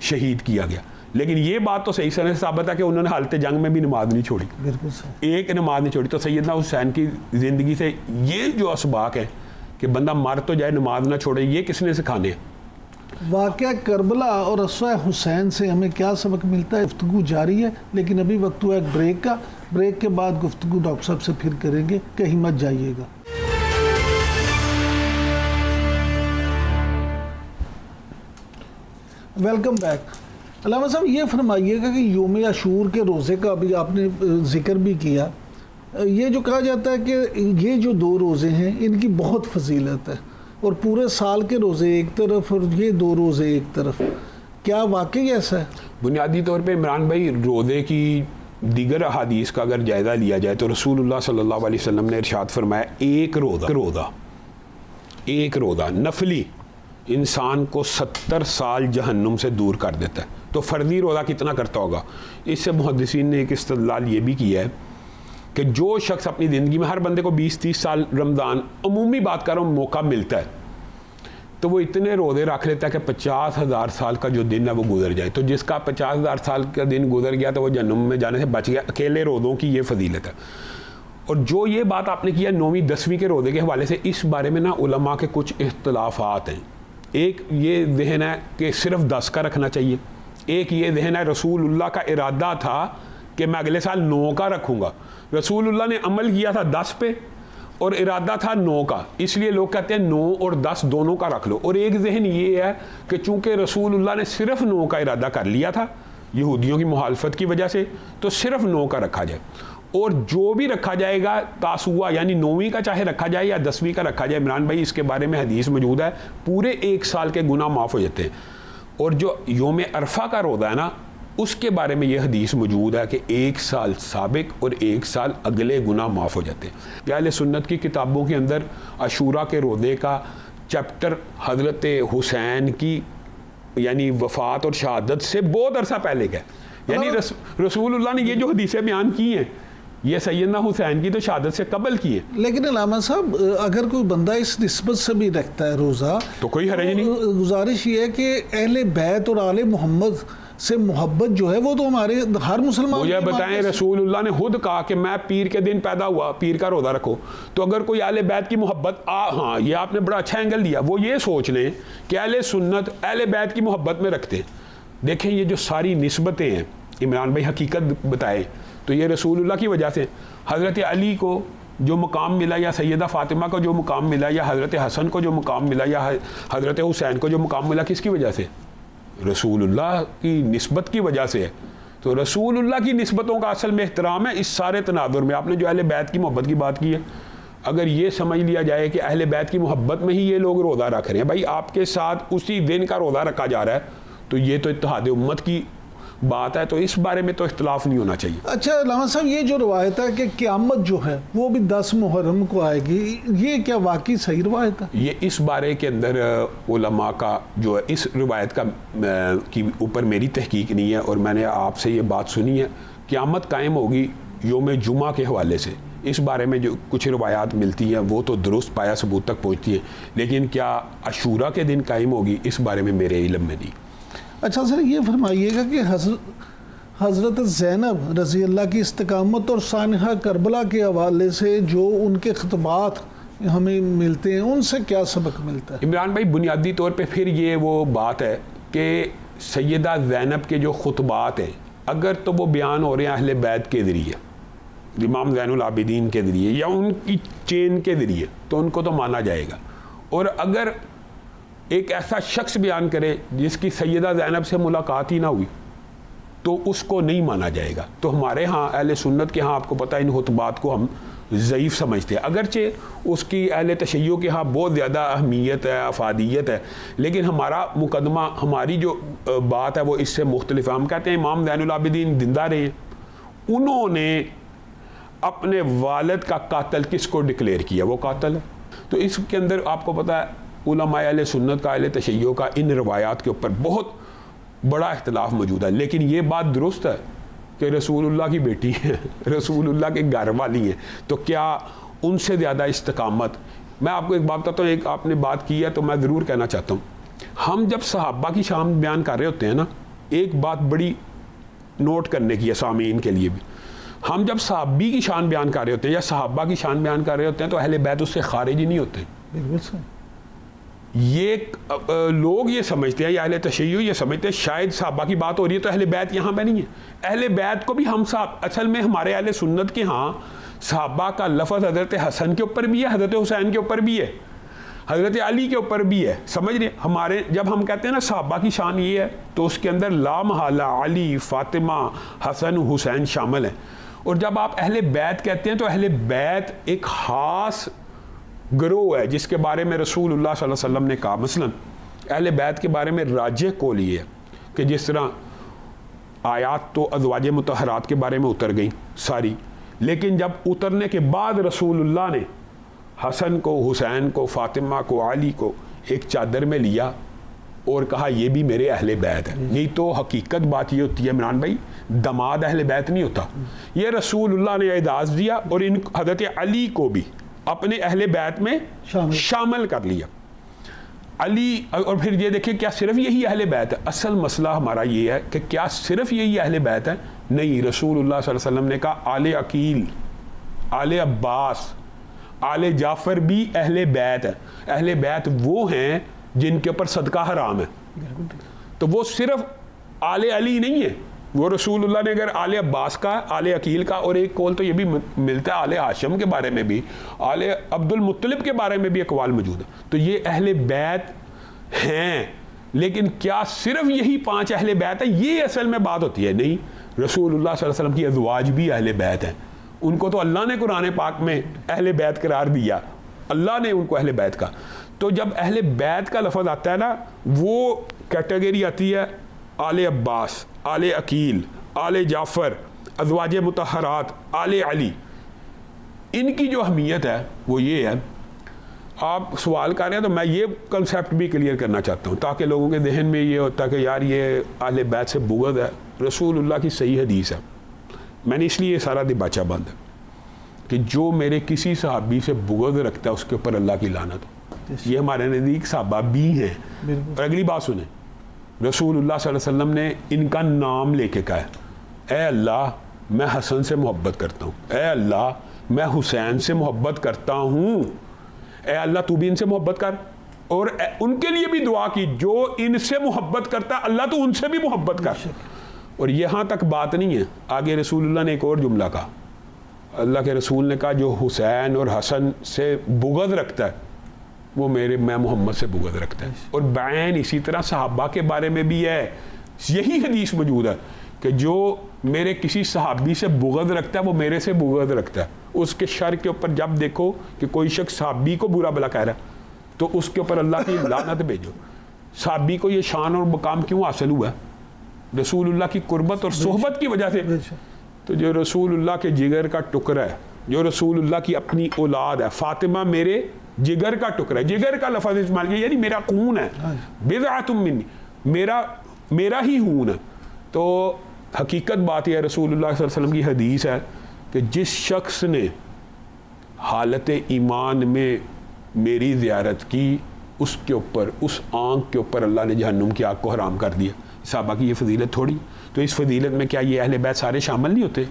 شہید کیا گیا. لیکن یہ بات تو صحیح سے ثابت ہے کہ انہوں نے حالت جنگ میں بھی نماز نہیں چھوڑی، بالکل صحیح، ایک نماز نہیں چھوڑی. تو سیدنا حسین کی زندگی سے یہ جو اسباق ہیں کہ بندہ مر تو جائے نماز نہ چھوڑے، یہ کس نے سکھانے ہیں؟ واقعہ کربلا اور اسوہ حسین سے ہمیں کیا سبق ملتا ہے؟ گفتگو جاری ہے، لیکن ابھی وقت ہوا ایک بریک کا. بریک کے بعد گفتگو ڈاکٹر صاحب سے پھر کریں گے، کہیں مت جائیے گا. Welcome back. علامہ صاحب یہ فرمائیے گا کہ یوم عاشور کے روزے کا ابھی آپ نے ذکر بھی کیا. یہ جو کہا جاتا ہے کہ یہ جو 2 روزے ہیں ان کی بہت فضیلت ہے، اور پورے سال کے روزے ایک طرف اور یہ 2 روزے ایک طرف، کیا واقعی ایسا ہے؟ بنیادی طور پہ عمران بھائی روزے کی دیگر احادیث کا اگر جائزہ لیا جائے تو رسول اللہ صلی اللہ علیہ وسلم نے ارشاد فرمایا ایک روزہ نفلی انسان کو 70 سال جہنم سے دور کر دیتا ہے. تو فرضی روزہ کتنا کرتا ہوگا؟ اس سے محدثین نے ایک استدلال یہ بھی کیا ہے کہ جو شخص اپنی زندگی میں، ہر بندے کو 20-30 سال رمضان، عمومی بات کر رہا ہوں، موقع ملتا ہے تو وہ اتنے روزے رکھ لیتا ہے کہ 50,000 سال کا جو دن ہے وہ گزر جائے. تو جس کا 50,000 سال کا دن گزر گیا تو وہ جہنم میں جانے سے بچ گیا. اکیلے روزوں کی یہ فضیلت ہے. اور جو یہ بات آپ نے کیا 9ویں 10ویں کے روزے کے حوالے سے، اس بارے میں نا علماء کے کچھ اختلافات ہیں. ایک یہ ذہن ہے کہ صرف 10 کا رکھنا چاہیے، ایک یہ ذہن ہے رسول اللہ کا ارادہ تھا کہ میں اگلے سال 9 کا رکھوں گا، رسول اللہ نے عمل کیا تھا 10 پہ اور ارادہ تھا 9 کا، اس لیے لوگ کہتے ہیں 9 اور 10 دونوں کا رکھ لو. اور ایک ذہن یہ ہے کہ چونکہ رسول اللہ نے صرف 9 کا ارادہ کر لیا تھا یہودیوں کی مخالفت کی وجہ سے، تو صرف 9 کا رکھا جائے، اور جو بھی رکھا جائے گا تاسوعا یعنی 9ویں کا چاہے رکھا جائے یا 10ویں کا رکھا جائے. عمران بھائی اس کے بارے میں حدیث موجود ہے، پورے 1 سال کے گناہ معاف ہو جاتے ہیں. اور جو یوم عرفہ کا روزہ ہے نا، اس کے بارے میں یہ حدیث موجود ہے کہ 1 سال سابق اور 1 سال اگلے گناہ معاف ہو جاتے ہیں. اہل سنت کی کتابوں کے اندر عاشورہ کے روزے کا چیپٹر حضرت حسین کی یعنی وفات اور شہادت سے بہت عرصہ پہلے کا ہے. یعنی رسول اللہ نے یہ جو حدیثیں بیان کی ہیں یہ سیدنا حسین کی تو شہادت سے قبل کی ہے. لیکن علامہ صاحب اگر کوئی بندہ اس نسبت سے بھی رکھتا ہے روزہ تو کوئی حرج نہیں. گزارش یہ ہے کہ اہل بیت اور آل محمد سے محبت جو ہے وہ تو ہمارے ہر مسلمان. مجھے بتائیں رسول اللہ نے خود کہا کہ میں پیر کے دن پیدا ہوا، پیر کا روزہ رکھو. تو اگر کوئی اہل بیت کی محبت ہاں یہ آپ نے بڑا اچھا اینگل دیا، وہ یہ سوچ لیں کہ اہل سنت اہل بیت کی محبت میں رکھتے ہیں. دیکھیں یہ جو ساری نسبتیں ہیں عمران بھائی حقیقت بتائے تو یہ رسول اللہ کی وجہ سے. حضرت علی کو جو مقام ملا یا سیدہ فاطمہ کو جو مقام ملا یا حضرت حسن کو جو مقام ملا یا حضرت حسین کو جو مقام ملا، کس کی وجہ سے؟ رسول اللہ کی نسبت کی وجہ سے ہے. تو رسول اللہ کی نسبتوں کا اصل میں احترام ہے اس سارے تناظر میں. آپ نے جو اہل بیت کی محبت کی بات کی ہے، اگر یہ سمجھ لیا جائے کہ اہل بیت کی محبت میں ہی یہ لوگ روزہ رکھ رہے ہیں، بھائی آپ کے ساتھ اسی دن کا روزہ رکھا جا رہا ہے تو یہ تو اتحاد امت کی بات ہے، تو اس بارے میں تو اختلاف نہیں ہونا چاہیے. اچھا علامہ صاحب یہ جو روایت ہے کہ قیامت جو ہے وہ بھی 10 محرم کو آئے گی، یہ کیا واقعی صحیح روایت ہے؟ یہ اس بارے کے اندر علماء کا جو ہے اس روایت کا کی اوپر میری تحقیق نہیں ہے، اور میں نے آپ سے یہ بات سنی ہے قیامت قائم ہوگی یوم جمعہ کے حوالے سے. اس بارے میں جو کچھ روایات ملتی ہیں وہ تو درست پایا ثبوت تک پہنچتی ہیں، لیکن کیا عاشورہ کے دن قائم ہوگی اس بارے میں میرے علم میں نہیں. اچھا سر یہ فرمائیے گا کہ حضرت زینب رضی اللہ کی استقامت اور سانحہ کربلا کے حوالے سے جو ان کے خطبات ہمیں ملتے ہیں ان سے کیا سبق ملتا ہے؟ عمران بھائی بنیادی طور پہ پھر یہ وہ بات ہے کہ سیدہ زینب کے جو خطبات ہیں اگر تو وہ بیان ہو رہے ہیں اہل بیت کے ذریعے، امام زین العابدین کے ذریعے یا ان کی چین کے ذریعے، تو ان کو تو مانا جائے گا. اور اگر ایک ایسا شخص بیان کرے جس کی سیدہ زینب سے ملاقات ہی نہ ہوئی تو اس کو نہیں مانا جائے گا. تو ہمارے ہاں اہل سنت کے ہاں آپ کو پتہ ان خطبات کو ہم ضعیف سمجھتے ہیں، اگرچہ اس کی اہل تشیع کے ہاں بہت زیادہ اہمیت ہے، افادیت ہے، لیکن ہمارا مقدمہ ہماری جو بات ہے وہ اس سے مختلف ہے. ہم کہتے ہیں امام زین العابدین زندہ رہے ہیں، انہوں نے اپنے والد کا قاتل کس کو ڈکلیئر کیا؟ وہ قاتل ہے. تو اس کے اندر آپ کو پتہ ہے علماء اہل سنت کا اہل تشیع کا ان روایات کے اوپر بہت بڑا اختلاف موجود ہے. لیکن یہ بات درست ہے کہ رسول اللہ کی بیٹی ہیں، رسول اللہ کے گھر والی ہیں، تو کیا ان سے زیادہ استقامت؟ میں آپ کو ایک بات بتاتا ہوں، ایک آپ نے بات کی ہے تو میں ضرور کہنا چاہتا ہوں. ہم جب صحابہ کی شان بیان کر رہے ہوتے ہیں نا، ایک بات بڑی نوٹ کرنے کی ہے سامعین کے لیے بھی، ہم جب صحابی کی شان بیان کر رہے ہوتے ہیں یا صحابہ کی شان بیان کر رہے ہوتے ہیں تو اہل بیت اس سے خارج ہی نہیں ہوتے. بالکل صحیح. یہ لوگ یہ سمجھتے ہیں یا اہل تشیع یہ سمجھتے ہیں شاید صحابہ کی بات ہو رہی ہے تو اہل بیت یہاں پہ نہیں ہے. اہل بیت کو بھی ہم اصل میں ہمارے اہل سنت کے ہاں صحابہ کا لفظ حضرت حسن کے اوپر بھی ہے، حضرت حسین کے اوپر بھی ہے، حضرت علی کے اوپر بھی ہے. سمجھ رہے ہیں؟ ہمارے جب ہم کہتے ہیں نا صحابہ کی شان یہ ہے تو اس کے اندر لا محالہ علی، فاطمہ، حسن، حسین شامل ہیں. اور جب آپ اہل بیت کہتے ہیں تو اہل بیت ایک خاص گروہ ہے جس کے بارے میں رسول اللہ صلی اللہ علیہ وسلم نے کہا. مثلا اہل بیت کے بارے میں راجح قول یہ ہے کہ جس طرح آیات تو ازواج مطہرات کے بارے میں اتر گئیں ساری، لیکن جب اترنے کے بعد رسول اللہ نے حسن کو، حسین کو، فاطمہ کو، علی کو ایک چادر میں لیا اور کہا یہ بھی میرے اہل بیت ہے. نہیں تو حقیقت بات یہ ہوتی ہے عمران بھائی، دماد اہل بیت نہیں ہوتا. یہ رسول اللہ نے اعزاز دیا اور ان حضرت علی کو بھی اپنے اہل بیت میں شامل کر لیا. علی اور پھر یہ دیکھیں کیا صرف یہی اہل بیت ہے؟ اصل مسئلہ ہمارا یہ ہے کہ کیا صرف یہی اہل بیت ہے؟ نہیں، رسول اللہ صلی اللہ علیہ وسلم نے کہا آل عقیل، آل عباس، آل جعفر بھی اہل بیت ہے. اہل بیت وہ ہیں جن کے اوپر صدقہ حرام ہے. تو وہ صرف آل علی نہیں ہے وہ. رسول اللہ نے اگر آل عباس کا، آل عقیل کا، اور ایک قول تو یہ بھی ملتا ہے آل ہاشم کے بارے میں بھی، آل عبد المطلب کے بارے میں بھی اقوال موجود ہے. تو یہ اہل بیت ہیں، لیکن کیا صرف یہی 5 اہل بیت ہیں؟ یہ اصل میں بات ہوتی ہے. نہیں، رسول اللہ صلی اللہ علیہ وسلم کی ازواج بھی اہل بیت ہیں. ان کو تو اللہ نے قرآن پاک میں اہل بیت قرار دیا، اللہ نے ان کو اہل بیت کا. تو جب اہل بیت کا لفظ آتا ہے نا، وہ کیٹیگری آتی ہے آل عباس، آل عقیل، آل جعفر، ازواج مطہرات، آل علی. ان کی جو اہمیت ہے وہ یہ ہے. آپ سوال کر رہے ہیں تو میں یہ کنسیپٹ بھی کلیئر کرنا چاہتا ہوں تاکہ لوگوں کے ذہن میں یہ ہوتا کہ یار یہ اہل بیت سے بغض ہے. رسول اللہ کی صحیح حدیث ہے، میں نے اس لیے یہ سارا دباچہ بند ہے کہ جو میرے کسی صحابی سے بغض رکھتا ہے اس کے اوپر اللہ کی لعنت ہو. یہ ہمارے نزدیک صحابہ بھی ہیں. اور اگلی بات سنیں، رسول اللہ صلی اللہ علیہ وسلم نے ان کا نام لے کے کہا ہے، اے اللہ میں حسن سے محبت کرتا ہوں، اے اللہ میں حسین سے محبت کرتا ہوں، اے اللہ تو بھی ان سے محبت کر. اور ان کے لیے بھی دعا کی جو ان سے محبت کرتا ہے، اللہ تو ان سے بھی محبت کر. اور یہاں تک بات نہیں ہے، آگے رسول اللہ نے ایک اور جملہ کہا. اللہ کے رسول نے کہا جو حسین اور حسن سے بغض رکھتا ہے وہ میں محمد سے بغض رکھتا ہے. اور بعین اسی طرح صحابہ کے بارے میں بھی ہے، یہی حدیث موجود ہے کہ جو میرے کسی صحابی سے بغض رکھتا ہے وہ میرے سے بغض رکھتا ہے. اس کے شر کے اوپر جب دیکھو کہ کوئی شخص صحابی کو برا بلا کہہ رہا ہے تو اس کے اوپر اللہ کی لعنت بھیجو. صحابی کو یہ شان اور مقام کیوں حاصل ہوا ہے؟ رسول اللہ کی قربت اور صحبت کی وجہ سے. تو جو رسول اللہ کے جگر کا ٹکڑا ہے، جو رسول اللہ کی اپنی اولاد ہے، فاطمہ میرے جگر کا ٹکڑا ہے. جگر کا لفظ استعمال کیا یعنی میرا خون ہے، بضعۃ منی، میرا ہی خون ہے. تو حقیقت بات یہ ہے، رسول اللہ صلی اللہ علیہ وسلم کی حدیث ہے کہ جس شخص نے حالت ایمان میں میری زیارت کی اس کے اوپر، اس آنکھ کے اوپر اللہ نے جہنم کی آگ کو حرام کر دیا. صحابہ کی یہ فضیلت تھوڑی. تو اس فضیلت میں کیا یہ اہل بیت سارے شامل نہیں ہوتے؟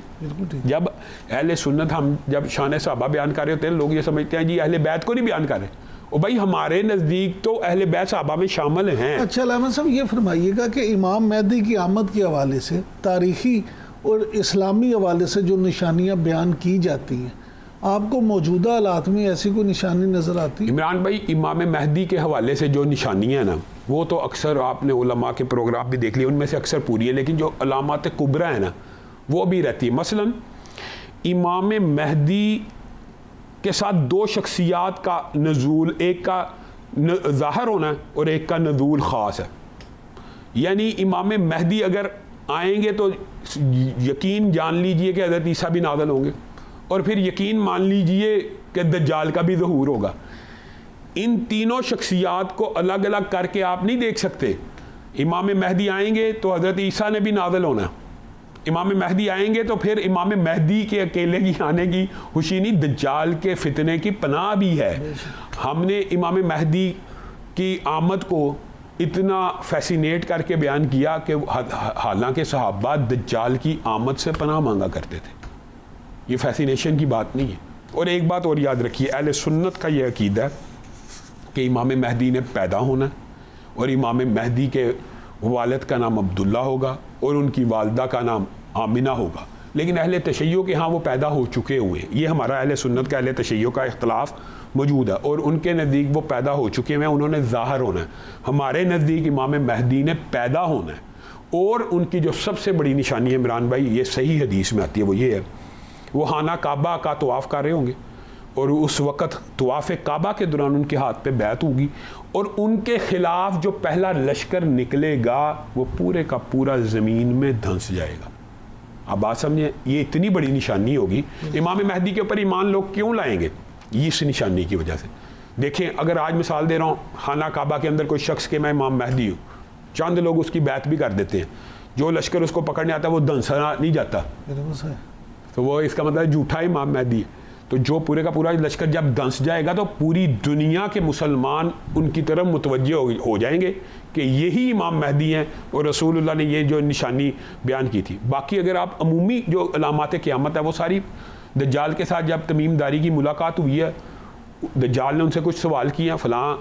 جب اہل سنت ہم جب شان صحابہ بیان کر رہے ہوتے ہیں لوگ یہ سمجھتے ہیں جی اہل بیت کو نہیں بیان کر رہے. اور بھائی ہمارے نزدیک تو اہل بیت صحابہ میں شامل ہیں. اچھا علامہ صاحب یہ فرمائیے گا کہ امام مہدی کی آمد کے حوالے سے تاریخی اور اسلامی حوالے سے جو نشانیاں بیان کی جاتی ہیں، آپ کو موجودہ حالات میں ایسی کوئی نشانی نظر آتی؟ عمران بھائی امام مہدی کے حوالے سے جو نشانیاں ہیں نا وہ تو اکثر آپ نے علماء کے پروگرام بھی دیکھ لیے، ان میں سے اکثر پوری ہے، لیکن جو علامات کبریٰ ہیں نا وہ بھی رہتی ہے. مثلا امام مہدی کے ساتھ 2 شخصیات کا نزول، ایک کا ظاہر ہونا ہے اور ایک کا نزول خاص ہے. یعنی امام مہدی اگر آئیں گے تو یقین جان لیجئے کہ حضرت عیسیٰ بھی نازل ہوں گے، اور پھر یقین مان لیجئے کہ دجال کا بھی ظہور ہوگا. ان تینوں شخصیات کو الگ الگ کر کے آپ نہیں دیکھ سکتے. امام مہدی آئیں گے تو حضرت عیسیٰ نے بھی نازل ہونا، امام مہدی آئیں گے تو پھر امام مہدی کے اکیلے کی آنے کی خوشی نہیں، دجال کے فتنے کی پناہ بھی ہے. ہم نے امام مہدی کی آمد کو اتنا فیسینیٹ کر کے بیان کیا کہ حالانکہ صحابہ دجال کی آمد سے پناہ مانگا کرتے تھے. یہ فیسینیشن کی بات نہیں ہے. اور ایک بات اور یاد رکھیے، اہل سنت کا یہ عقیدہ ہے کہ امام مہدی نے پیدا ہونا ہے اور امام مہدی کے والد کا نام عبداللہ ہوگا اور ان کی والدہ کا نام آمنہ ہوگا. لیکن اہل تشیع کے ہاں وہ پیدا ہو چکے ہوئے ہیں. یہ ہمارا اہل سنت کا اہل تشیع کا اختلاف موجود ہے، اور ان کے نزدیک وہ پیدا ہو چکے ہیں، انہوں نے ظاہر ہونا ہے. ہمارے نزدیک امام مہدی نے پیدا ہونا ہے. اور ان کی جو سب سے بڑی نشانی عمران بھائی یہ صحیح حدیث میں آتی ہے، وہ یہ ہے وہ خانہ کعبہ کا طواف کر رہے ہوں گے اور اس وقت طواف کعبہ کے دوران ان کے ہاتھ پہ بیعت ہوگی اور ان کے خلاف جو پہلا لشکر نکلے گا وہ پورے کا پورا زمین میں دھنس جائے گا. اب بات سمجھیں، یہ اتنی بڑی نشانی ہوگی. امام مہدی کے اوپر ایمان لوگ کیوں لائیں گے؟ اس نشانی کی وجہ سے. دیکھیں اگر آج مثال دے رہا ہوں، خانہ کعبہ کے اندر کوئی شخص کہ میں امام مہدی ہوں، چند لوگ اس کی بیعت بھی کر دیتے ہیں، جو لشکر اس کو پکڑنے آتا ہے وہ دھنسنا نہیں جاتا، تو وہ اس کا مطلب جھوٹا امام مہدی ہے. تو جو پورے کا پورا لشکر جب دھنس جائے گا تو پوری دنیا کے مسلمان ان کی طرف متوجہ ہو جائیں گے کہ یہی امام مہدی ہیں، اور رسول اللہ نے یہ جو نشانی بیان کی تھی. باقی اگر آپ عمومی جو علامات قیامت ہے وہ ساری دجال کے ساتھ جب تمیم داری کی ملاقات ہوئی ہے، دجال نے ان سے کچھ سوال کیا، فلاں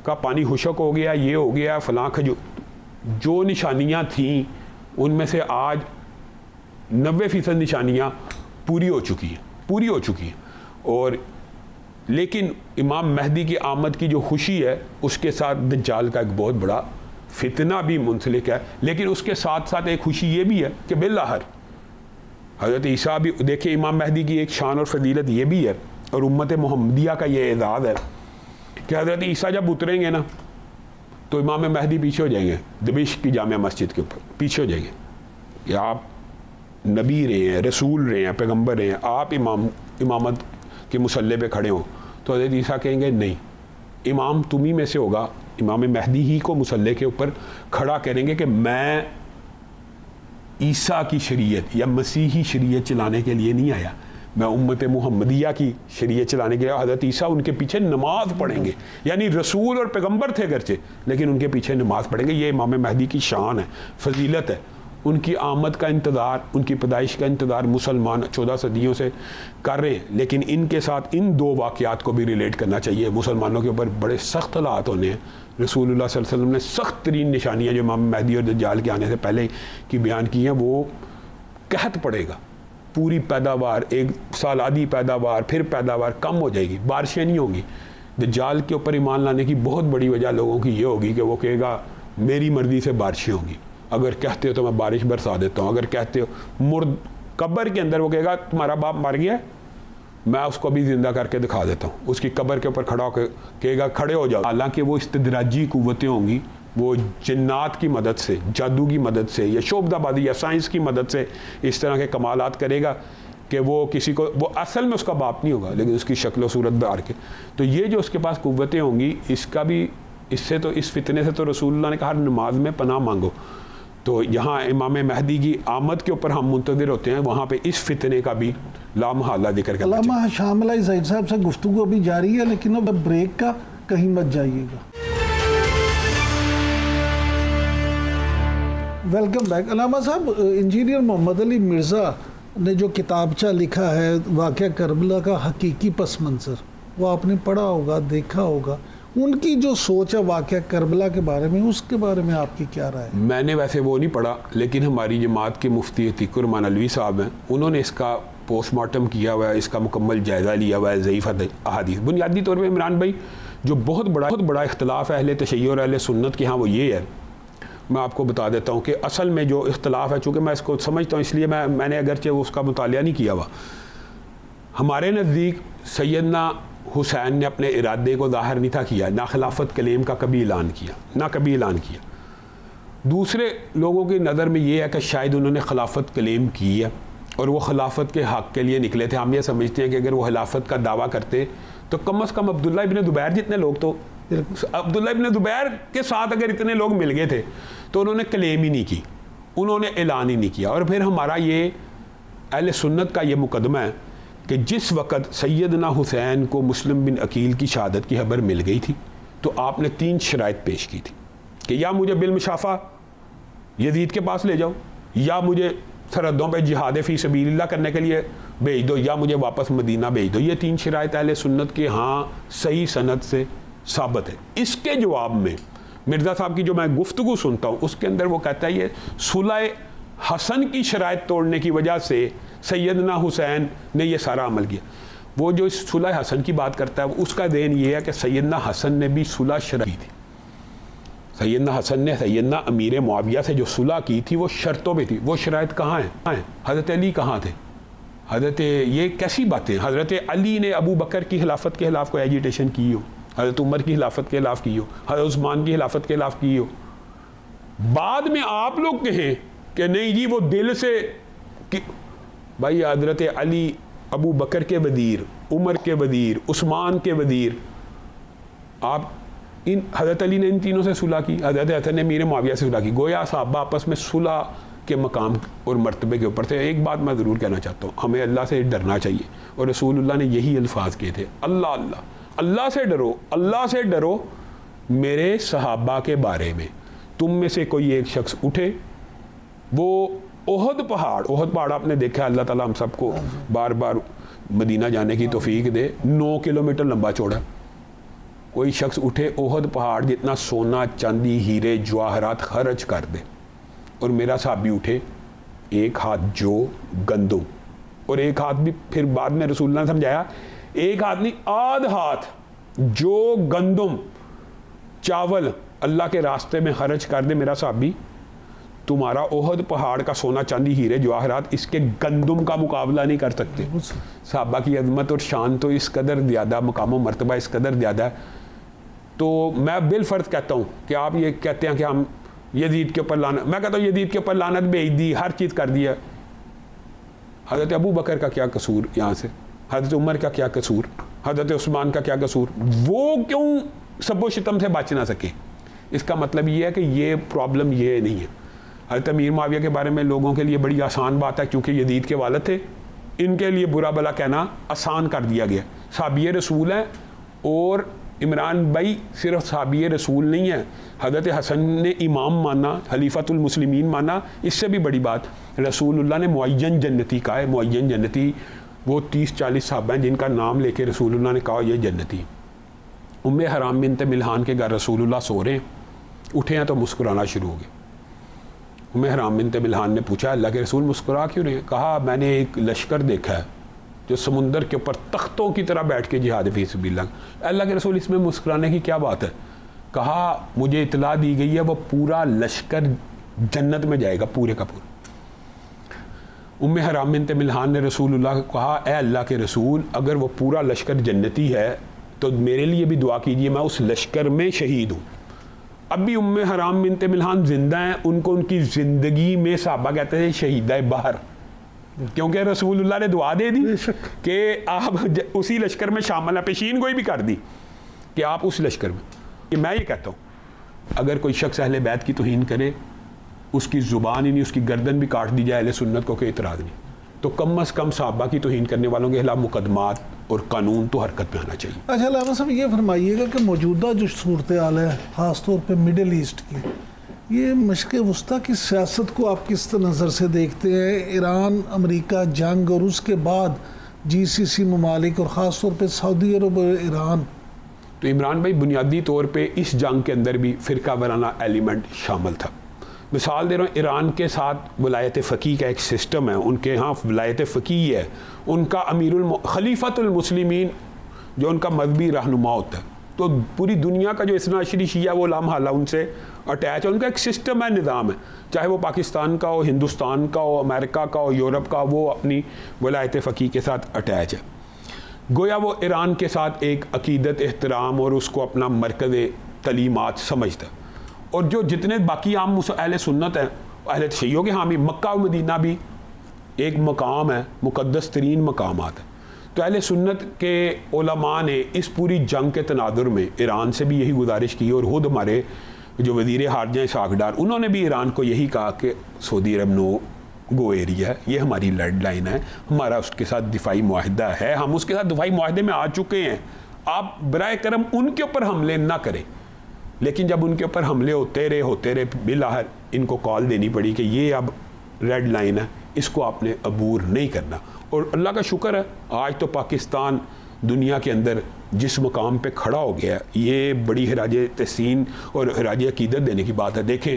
کا پانی خشک ہو گیا، یہ ہو گیا، فلاں کا جو نشانیاں تھیں ان میں سے آج 90% نشانیاں پوری ہو چکی ہیں اور لیکن امام مہدی کی آمد کی جو خوشی ہے اس کے ساتھ دجال کا ایک بہت بڑا فتنہ بھی منسلک ہے، لیکن اس کے ساتھ ساتھ ایک خوشی یہ بھی ہے کہ بالآخر حضرت عیسیٰ بھی دیکھیں، امام مہدی کی ایک شان اور فضیلت یہ بھی ہے اور امت محمدیہ کا یہ اعزاز ہے کہ حضرت عیسیٰ جب اتریں گے نا تو امام مہدی پیچھے ہو جائیں گے، دمشق کی جامع مسجد کے اوپر پیچھے ہو جائیں گے کہ آپ نبی رہے ہیں، رسول رہے ہیں، پیغمبر رہے ہیں، آپ امامت کے مصلے پہ کھڑے ہوں، تو حضرت عیسیٰ کہیں گے نہیں، امام تمہیں میں سے ہوگا، امام مہدی ہی کو مصلے کے اوپر کھڑا کریں گے کہ میں عیسیٰ کی شریعت یا مسیحی شریعت چلانے کے لیے نہیں آیا، میں امت محمدیہ کی شریعت چلانے کے لیے، حضرت عیسیٰ ان کے پیچھے نماز پڑھیں گے، یعنی رسول اور پیغمبر تھے گرچہ لیکن ان کے پیچھے نماز پڑھیں گے۔ یہ امام مہدی کی شان ہے، فضیلت ہے، ان کی آمد کا انتظار، ان کی پیدائش کا انتظار مسلمان 14 صدیوں سے کر رہے ہیں، لیکن ان کے ساتھ ان دو واقعات کو بھی ریلیٹ کرنا چاہیے۔ مسلمانوں کے اوپر بڑے سخت حالات ہونے ہیں، رسول اللہ صلی اللہ علیہ وسلم نے سخت ترین نشانیاں جو امام مہدی اور دجال کے آنے سے پہلے کی بیان کی ہیں، وہ قحط پڑے گا، پوری پیداوار، ایک سال آدھی پیداوار، پھر پیداوار کم ہو جائے گی، بارشیں نہیں ہوں گی۔ دجال کے اوپر ایمان لانے کی بہت بڑی وجہ لوگوں کی یہ ہوگی کہ وہ کہے گا میری مرضی سے بارشیں ہوں گی، اگر کہتے ہو تو میں بارش برسا دیتا ہوں، اگر کہتے ہو قبر کے اندر وہ کہے گا تمہارا باپ مر گیا ہے، میں اس کو بھی زندہ کر کے دکھا دیتا ہوں، اس کی قبر کے اوپر کھڑا ہو کے کہے گا کھڑے ہو جاؤ۔ حالانکہ وہ استدراجی قوتیں ہوں گی، وہ جنات کی مدد سے، جادو کی مدد سے یا شعبدہ بازی یا سائنس کی مدد سے اس طرح کے کمالات کرے گا کہ وہ کسی کو، وہ اصل میں اس کا باپ نہیں ہوگا لیکن اس کی شکل و صورت بہار کے، تو یہ جو اس کے پاس قوتیں ہوں گی، اس کا بھی، اس سے تو، اس فتنے سے تو رسول اللہ نے کہا نماز میں پناہ مانگو۔ تو یہاں امام مہدی کی آمد کے اوپر ہم منتظر ہوتے ہیں، وہاں پہ اس فتنے کا بھی لامحالہ ذکر کرنا چاہیے۔ علامہ ہشام علی ظہیر صاحب سے گفتگو ابھی جاری ہے، لیکن اب بریک کا کہیں مت جائیے گا۔ Welcome back. علامہ صاحب، انجینئر محمد علی مرزا نے جو کتابچہ لکھا ہے واقعہ کربلا کا حقیقی پس منظر، وہ آپ نے پڑھا ہوگا، دیکھا ہوگا، ان کی جو سوچ ہے واقعہ کربلا کے بارے میں، اس کے بارے میں آپ کی کیا رائے ہے؟ میں نے ویسے وہ نہیں پڑھا، لیکن ہماری جماعت کے مفتی عتیق الرحمان علوی صاحب ہیں، انہوں نے اس کا پوسٹ مارٹم کیا ہوا ہے، اس کا مکمل جائزہ لیا ہوا ہے، ضعیف احادیث۔ بنیادی طور پہ عمران بھائی جو بہت بڑا اختلاف ہے اہل تشیع اور اہل سنت کے ہاں، وہ یہ ہے، میں آپ کو بتا دیتا ہوں کہ اصل میں جو اختلاف ہے، چونکہ میں اس کو سمجھتا ہوں اس لیے میں نے اگرچہ اس کا مطالعہ نہیں کیا ہوا، ہمارے نزدیک سیدنا حسین نے اپنے ارادے کو ظاہر نہیں تھا کیا، نہ خلافت کلیم کا کبھی اعلان کیا، دوسرے لوگوں کی نظر میں یہ ہے کہ شاید انہوں نے خلافت کلیم کی ہے اور وہ خلافت کے حق کے لیے نکلے تھے۔ ہم یہ سمجھتے ہیں کہ اگر وہ خلافت کا دعویٰ کرتے تو کم از کم عبداللہ ابن زبیر جتنے لوگ، تو عبداللہ ابن زبیر کے ساتھ اگر اتنے لوگ مل گئے تھے تو انہوں نے کلیم ہی نہیں کی، انہوں نے اعلان ہی نہیں کیا۔ اور پھر ہمارا یہ اہل سنت کا یہ مقدمہ ہے کہ جس وقت سیدنا حسین کو مسلم بن عقیل کی شہادت کی خبر مل گئی تھی تو آپ نے 3 شرائط پیش کی تھی کہ یا مجھے بالمشافہ یزید کے پاس لے جاؤ، یا مجھے سرحدوں پہ جہاد فی سبیل اللہ کرنے کے لیے بھیج دو، یا مجھے واپس مدینہ بھیج دو۔ یہ 3 شرائط اہل سنت کے ہاں صحیح سند سے ثابت ہے۔ اس کے جواب میں مرزا صاحب کی جو میں گفتگو سنتا ہوں اس کے اندر وہ کہتا ہے یہ صلح حسن کی شرائط توڑنے کی وجہ سے سیدنا حسین نے یہ سارا عمل کیا۔ وہ جو اس صلح حسن کی بات کرتا ہے اس کا ذہن یہ ہے کہ سیدنا حسن نے بھی صلح شرعی تھی، سیدنا حسن نے سیدنا امیر معاویہ سے جو صلح کی تھی وہ شرطوں پہ تھی۔ وہ شرائط کہاں ہیں؟ حضرت علی کہاں تھے؟ یہ کیسی باتیں؟ حضرت علی نے ابو بکر کی خلافت کے خلاف کوئی ایجیٹیشن کی ہو، حضرت عمر کی خلافت کے خلاف کی ہو، حضرت عثمان کی خلافت کے خلاف کی ہو، بعد میں آپ لوگ کہیں کہ نہیں جی وہ دل سے بھائی حضرت علی ابو بکر کے وزیر، عمر کے وزیر، عثمان کے وزیر، آپ حضرت علی نے ان تینوں سے صلح کی، حضرت حسن نے امیر معاویہ سے صلح کی، گویا صحابہ آپس میں صلح کے مقام اور مرتبے کے اوپر تھے۔ ایک بات میں ضرور کہنا چاہتا ہوں، ہمیں اللہ سے ڈرنا چاہیے، اور رسول اللہ نے یہی الفاظ کیے تھے، اللہ سے ڈرو، اللہ سے ڈرو میرے صحابہ کے بارے میں۔ تم میں سے کوئی ایک شخص اٹھے، وہ احد پہاڑ آپ نے دیکھا، اللہ تعالیٰ ہم سب کو بار بار مدینہ جانے کی توفیق دے، 9 کلومیٹر لمبا چوڑا، کوئی شخص اٹھے احد پہاڑ جتنا سونا چاندی ہیرے جواہرات خرچ کر دے اور میرا صحابی اٹھے, ایک ہاتھ جو گندم اور ایک ہاتھ بھی پھر بعد میں رسول اللہ نے سمجھایا ایک ہاتھ نہیں آدھ ہاتھ جو گندم چاول اللہ کے راستے میں خرچ کر دے میرا صحابی, تمہارا احد پہاڑ کا سونا چاندی ہیرے جواہرات اس کے گندم کا مقابلہ نہیں کر سکتے. صحابہ کی عظمت اور شان تو اس قدر زیادہ, مقام و مرتبہ اس قدر زیادہ ہے. تو میں بالفرض کہتا ہوں کہ آپ یہ کہتے ہیں کہ ہم یزید کے اوپر لعنت, میں کہتا ہوں یزید کے اوپر لعنت بھیج دی, ہر چیز کر دیا. حضرت ابو بکر کا کیا قصور یہاں سے, حضرت عمر کا کیا قصور, حضرت عثمان کا کیا قصور, وہ کیوں سب و شتم سے بچ نہ سکے؟ اس کا مطلب یہ ہے کہ یہ پرابلم یہ نہیں ہے. حضرت امیر معاویہ کے بارے میں لوگوں کے لیے بڑی آسان بات ہے کیونکہ یزید کے والد تھے, ان کے لیے برا بلا کہنا آسان کر دیا گیا. صحابی رسول ہیں, اور عمران بھائی صرف صحابی رسول نہیں ہے, حضرت حسن نے امام مانا, خلیفۃ المسلمین مانا, اس سے بھی بڑی بات رسول اللہ نے معین جنتی کہا ہے. معین جنتی وہ 30-40 صحابہ ہیں جن کا نام لے کے رسول اللہ نے کہا یہ جنتی. ام حرام بنت ملحان کے گھر رسول اللہ سو رہے ہیں, اٹھے ہیں تو مسکرانا شروع ہو گئے. ام حرام بنت ملحان نے پوچھا اللہ کے رسول مسکرا کیوں رہے ہیں؟ کہا میں نے ایک لشکر دیکھا ہے جو سمندر کے اوپر تختوں کی طرح بیٹھ کے جہاد فی سبیل اللہ. اللہ کے رسول اس میں مسکرانے کی کیا بات ہے؟ کہا مجھے اطلاع دی گئی ہے وہ پورا لشکر جنت میں جائے گا پورے کا پورا. ام حرام بنت ملحان نے رسول اللہ کو کہا اے اللہ کے رسول اگر وہ پورا لشکر جنتی ہے تو میرے لیے بھی دعا کیجیے, میں اس لشکر میں شہید ہوں. اب بھی ام حرام بنت ملحان زندہ ہیں, ان کو ان کی زندگی میں صحابہ کہتے تھے شہیدہ بحر, کیونکہ رسول اللہ نے دعا دے دی کہ آپ اسی لشکر میں شامل ہیں, پیشین گوئی بھی کر دی کہ آپ اس لشکر میں. کہ میں یہ کہتا ہوں اگر کوئی شخص اہل بیت کی توہین کرے اس کی زبان ہی نہیں اس کی گردن بھی کاٹ دی جائے, اہل سنت کو کوئی اعتراض نہیں, تو کم از کم صحابہ کی توہین کرنے والوں کے خلاف مقدمات اور قانون تو حرکت میں آنا چاہیے. اچھا علامہ صاحب یہ فرمائیے گا کہ موجودہ جو صورتحال ہے خاص طور پہ مڈل ایسٹ کی, یہ مشرق وسطیٰ کی سیاست کو آپ کس نظر سے دیکھتے ہیں؟ ایران امریکہ جنگ اور اس کے بعد GCC ممالک اور خاص طور پہ سعودی عرب اور ایران. تو عمران بھائی بنیادی طور پہ اس جنگ کے اندر بھی فرقہ وارانہ ایلیمنٹ شامل تھا. مثال دے رہا ہوں, ایران کے ساتھ ولایت فقیہ کا ایک سسٹم ہے, ان کے ہاں ولایت فقیہ ہے, ان کا خلیفۃ المسلمین جو ان کا مذہبی رہنما ہوتا ہے, تو پوری دنیا کا جو اثنا عشری شیعہ وہ لامحالہ ان سے اٹیچ ہے, ان کا ایک سسٹم ہے, نظام ہے, چاہے وہ پاکستان کا ہو, ہندوستان کا ہو, امریکہ کا ہو, یورپ کا, وہ اپنی ولایت فقیہ کے ساتھ اٹیچ ہے. گویا وہ ایران کے ساتھ ایک عقیدت احترام اور اس کو اپنا مرکز تعلیمات سمجھتا ہے. اور جو جتنے باقی عام اہل سنت ہیں, اہل شیعوں کے حامی, مکہ و مدینہ بھی ایک مقام ہے, مقدس ترین مقامات ہیں. تو اہل سنت کے علماء نے اس پوری جنگ کے تناظر میں ایران سے بھی یہی گزارش کی, اور خود ہمارے جو وزیر خارجہ اسحاق ڈار انہوں نے بھی ایران کو یہی کہا کہ سعودی عرب نو گو ایریا ہے, یہ ہماری لیڈ لائن ہے, ہمارا اس کے ساتھ دفاعی معاہدہ ہے, ہم اس کے ساتھ دفاعی معاہدے میں آ چکے ہیں, آپ برائے کرم ان کے اوپر حملے نہ کریں. لیکن جب ان کے اوپر حملے ہوتے رہے بالآخر ان کو کال دینی پڑی کہ یہ اب ریڈ لائن ہے, اس کو آپ نے عبور نہیں کرنا. اور اللہ کا شکر ہے آج تو پاکستان دنیا کے اندر جس مقام پہ کھڑا ہو گیا, یہ بڑی خراج تحسین اور خراج عقیدت دینے کی بات ہے. دیکھیں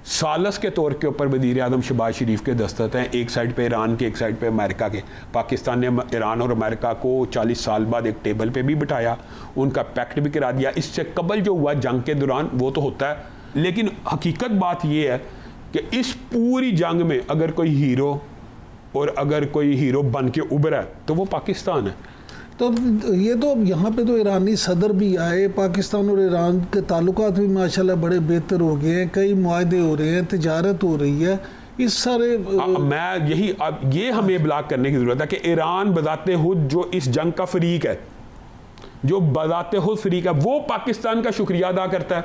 سالس کے طور کے اوپر وزیر اعظم شہباز شریف کے دستخط ہیں, ایک سائڈ پہ ایران کے, ایک سائڈ پہ امریکہ کے. پاکستان نے ایران اور امریکہ کو 40 سال بعد ایک ٹیبل پہ بھی بٹھایا, ان کا پیکٹ بھی کرا دیا. اس سے قبل جو ہوا جنگ کے دوران وہ تو ہوتا ہے, لیکن حقیقت بات یہ ہے کہ اس پوری جنگ میں اگر کوئی ہیرو اور اگر کوئی ہیرو بن کے ابھرا ہے تو وہ پاکستان ہے. تو یہ تو یہاں پہ تو ایرانی صدر بھی آئے, پاکستان اور ایران کے تعلقات بھی ماشاءاللہ بڑے بہتر ہو گئے ہیں, کئی معاہدے ہو رہے ہیں, تجارت ہو رہی ہے, اس سارے میں یہی یہ ہمیں ابلاغ کرنے کی ضرورت ہے کہ ایران بذات خود جو اس جنگ کا فریق ہے, جو بذات خود فریق ہے, وہ پاکستان کا شکریہ ادا کرتا ہے.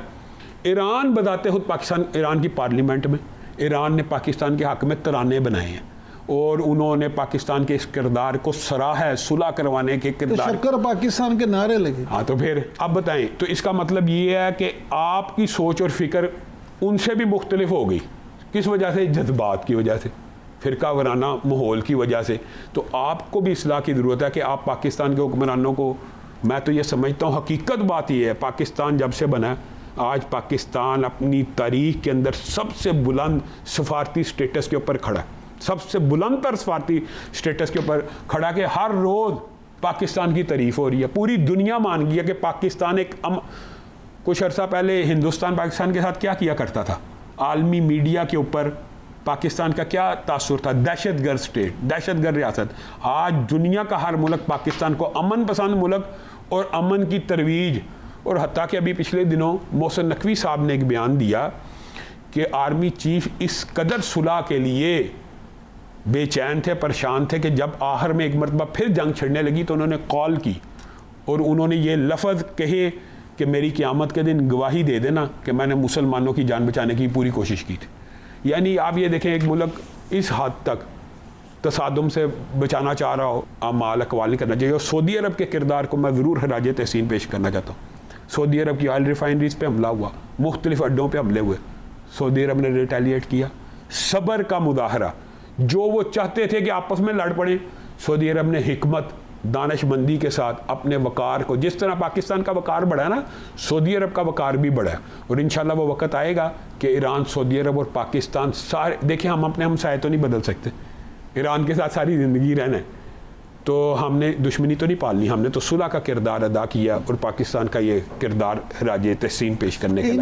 ایران بذات خود ایران کی پارلیمنٹ میں ایران نے پاکستان کے حق میں ترانے بنائے ہیں, اور انہوں نے پاکستان کے اس کردار کو سراہا ہے, صلح کروانے کے کردار, شکر پاکستان کے نعرے لگے. ہاں تو پھر اب بتائیں, تو اس کا مطلب یہ ہے کہ آپ کی سوچ اور فکر ان سے بھی مختلف ہو گئی. کس وجہ سے؟ جذبات کی وجہ سے, فرقہ وارانہ ماحول کی وجہ سے. تو آپ کو بھی اصلاح کی ضرورت ہے کہ آپ پاکستان کے حکمرانوں کو, میں تو یہ سمجھتا ہوں حقیقت بات یہ ہے, پاکستان جب سے بنا ہے آج پاکستان اپنی تاریخ کے اندر سب سے بلند سفارتی سٹیٹس کے اوپر کھڑا ہے، سب سے بلند تر سفارتی سٹیٹس کے اوپر کھڑا کہ ہر روز پاکستان کی تعریف ہو رہی ہے، پوری دنیا مان گئی ہے کہ پاکستان ایک کچھ عرصہ پہلے ہندوستان پاکستان کے ساتھ کیا کیا کرتا تھا، عالمی میڈیا کے اوپر پاکستان کا کیا تاثر تھا، دہشت گرد اسٹیٹ، دہشت گرد ریاست۔ آج دنیا کا ہر ملک پاکستان کو امن پسند ملک اور امن کی ترویج، اور حتیٰ کہ ابھی پچھلے دنوں محسن نقوی صاحب نے ایک بیان دیا کہ آرمی چیف اس قدر صلح کے لیے بے چین تھے، پریشان تھے کہ جب آخر میں ایک مرتبہ پھر جنگ چھڑنے لگی تو انہوں نے کال کی اور انہوں نے یہ لفظ کہے کہ میری قیامت کے دن گواہی دے دینا کہ میں نے مسلمانوں کی جان بچانے کی پوری کوشش کی تھی۔ یعنی آپ یہ دیکھیں ایک ملک اس حد تک تصادم سے بچانا چاہ رہا ہو، اعمال اقوال نہیں کرنا چاہیے۔ اور سعودی عرب کے کردار کو میں ضرور خراج تحسین پیش کرنا چاہتا ہوں۔ سعودی عرب کی آئل ریفائنریز پہ حملہ ہوا، مختلف اڈوں پہ حملے ہوئے، سعودی عرب نے ریٹیلیٹ کیا، صبر کا مظاہرہ، جو وہ چاہتے تھے کہ آپس میں لڑ پڑیں، سعودی عرب نے حکمت دانش مندی کے ساتھ اپنے وقار کو، جس طرح پاکستان کا وقار بڑھا ہے نا، سعودی عرب کا وقار بھی بڑھا ہے، اور انشاءاللہ وہ وقت آئے گا کہ ایران، سعودی عرب اور پاکستان سارے، دیکھیں ہم اپنے ہمسائے تو نہیں بدل سکتے، ایران کے ساتھ ساری زندگی رہنا ہے، تو ہم نے دشمنی تو نہیں پالنی، ہم نے تو صلح کا کردار ادا کیا، اور پاکستان کا یہ کردار خراج تحسین پیش کرنے کے